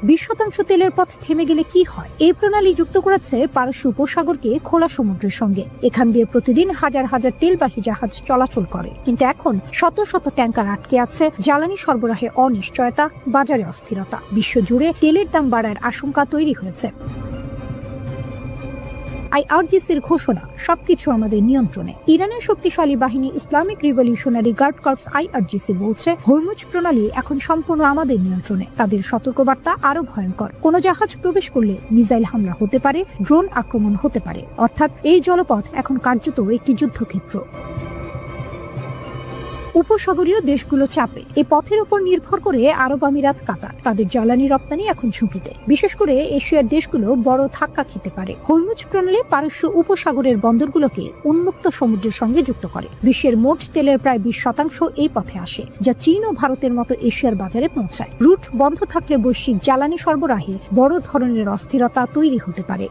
Speaker 1: 20% তেলের পথ থেমে গেলে কি হয়? এই প্রণালী যুক্ত করেছে পারস্য উপসাগরকে খোলা সমুদ্রের সঙ্গে। এখান দিয়ে প্রতিদিন হাজার হাজার তেলবাহী জাহাজ চলাচল করে। কিন্তু এখন শত শত ট্যাঙ্কার আটকে আছে। জ্বালানি সরবরাহে অনিশ্চয়তা, বাজারে অস্থিরতা, বিশ্বজুড়ে তেলের দাম বাড়ার আশঙ্কা তৈরি হয়েছে। আইআরজিসির ঘোষণা, সবকিছু আমাদের নিয়ন্ত্রণে। ইরানের শক্তিশালী বাহিনী Islamic revolutionary guard corps IRGC বলছে, হরমুজ প্রণালী এখন সম্পূর্ণ আমাদের নিয়ন্ত্রণে। তাদের সতর্কবার্তা আরো ভয়ঙ্কর। কোন জাহাজ প্রবেশ করলে মিসাইল হামলা হতে পারে, ড্রোন আক্রমণ হতে পারে। অর্থাৎ এই জলপথ এখন কার্যত একটি যুদ্ধক্ষেত্র। উপসাগরীয় দেশগুলো চাপে। এই পথের উপর নির্ভর করে আরব আমিরাত, কাতার। তাদের জ্বালানি রপ্তানি এখন ঝুঁকিতে। বিশেষ করে এশিয়ার দেশগুলো বড় ধাক্কা খেতে পারে। হরমুজ প্রণালী পারস্য উপসাগরের বন্দরগুলোকে উন্মুক্ত সমুদ্রের সঙ্গে যুক্ত করে। বিশ্বের মোট তেলের প্রায় 20% এই পথে আসে, যা চীন ও ভারতের মতো এশিয়ার বাজারে পৌঁছায়। রুট বন্ধ থাকলে বৈশ্বিক জ্বালানি সরবরাহে বড় ধরনের অস্থিরতা তৈরি হতে পারে।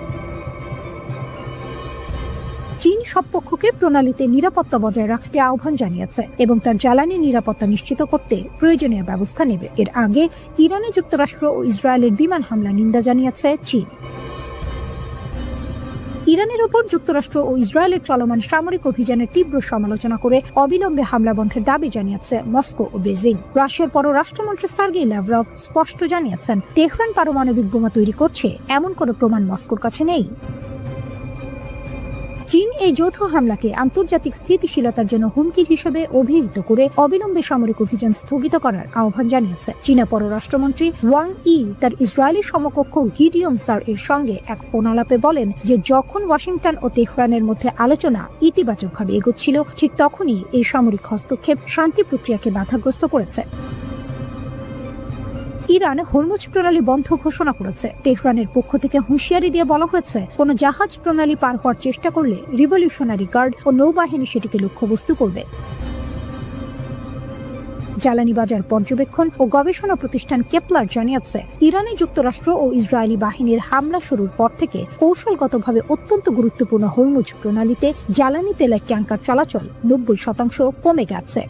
Speaker 1: চীন সব পক্ষকে প্রণালীতে নিরাপত্তা বজায় রাখতে আহ্বান জানিয়েছে এবং তার জ্বালানি নিরাপত্তা নিশ্চিত করতে প্রয়োজনীয় ব্যবস্থা নেবে। এর আগে ইরানে যুক্তরাষ্ট্র ও ইসরায়েলের বিমান হামলা নিন্দা জানিয়েছে চীন। ইরানের ওপর যুক্তরাষ্ট্র ও ইসরায়েলের চলমান সামরিক অভিযানের তীব্র সমালোচনা করে অবিলম্বে হামলা বন্ধের দাবি জানিয়েছে মস্কো ও বেজিং। রাশিয়ার পররাষ্ট্রমন্ত্রী সার্গেই ল্যাভরভ স্পষ্ট জানিয়েছেন, তেহরান পারমাণবিক বোমা তৈরি করছে এমন কোনো প্রমাণ মস্কোর কাছে নেই। চীন এই যৌথ হামলাকে আন্তর্জাতিক স্থিতিশীলতার জন্য হুমকি হিসেবে অভিহিত করে অবিলম্বে সামরিক অভিযান স্থগিত করার আহ্বান জানিয়েছে। চীনা পররাষ্ট্রমন্ত্রী ওয়াং ই তার ইসরায়েলি সমকক্ষ গিডিয়ন সার এর সঙ্গে এক ফোন আলাপে বলেন যে, যখন ওয়াশিংটন ও তেহরানের মধ্যে আলোচনা ইতিবাচকভাবে এগোচ্ছিল, ঠিক তখনই এই সামরিক হস্তক্ষেপ শান্তি প্রক্রিয়াকে বাধাগ্রস্ত করেছে। ইরান হরমুজ প্রণালী বন্ধ ঘোষণা করেছে। তেহরানের পক্ষ থেকে হুঁশিয়ারি দিয়ে বলা হয়েছে, কোন জাহাজ প্রণালী পার হওয়ার চেষ্টা করলে রিভলিউশনারি গার্ড ও নৌবাহিনী সেটিকে লক্ষ্যবস্তু করবে। জ্বালানি বাজার পর্যবেক্ষণ ও গবেষণা প্রতিষ্ঠান কেপলার জানিয়েছে, ইরানে যুক্তরাষ্ট্র ও ইসরায়েলি বাহিনীর হামলা শুরুর পর থেকে কৌশলগতভাবে অত্যন্ত গুরুত্বপূর্ণ হরমুজ প্রণালীতে জ্বালানি তেলের ট্যাঙ্কার চলাচল 90% কমে গেছে।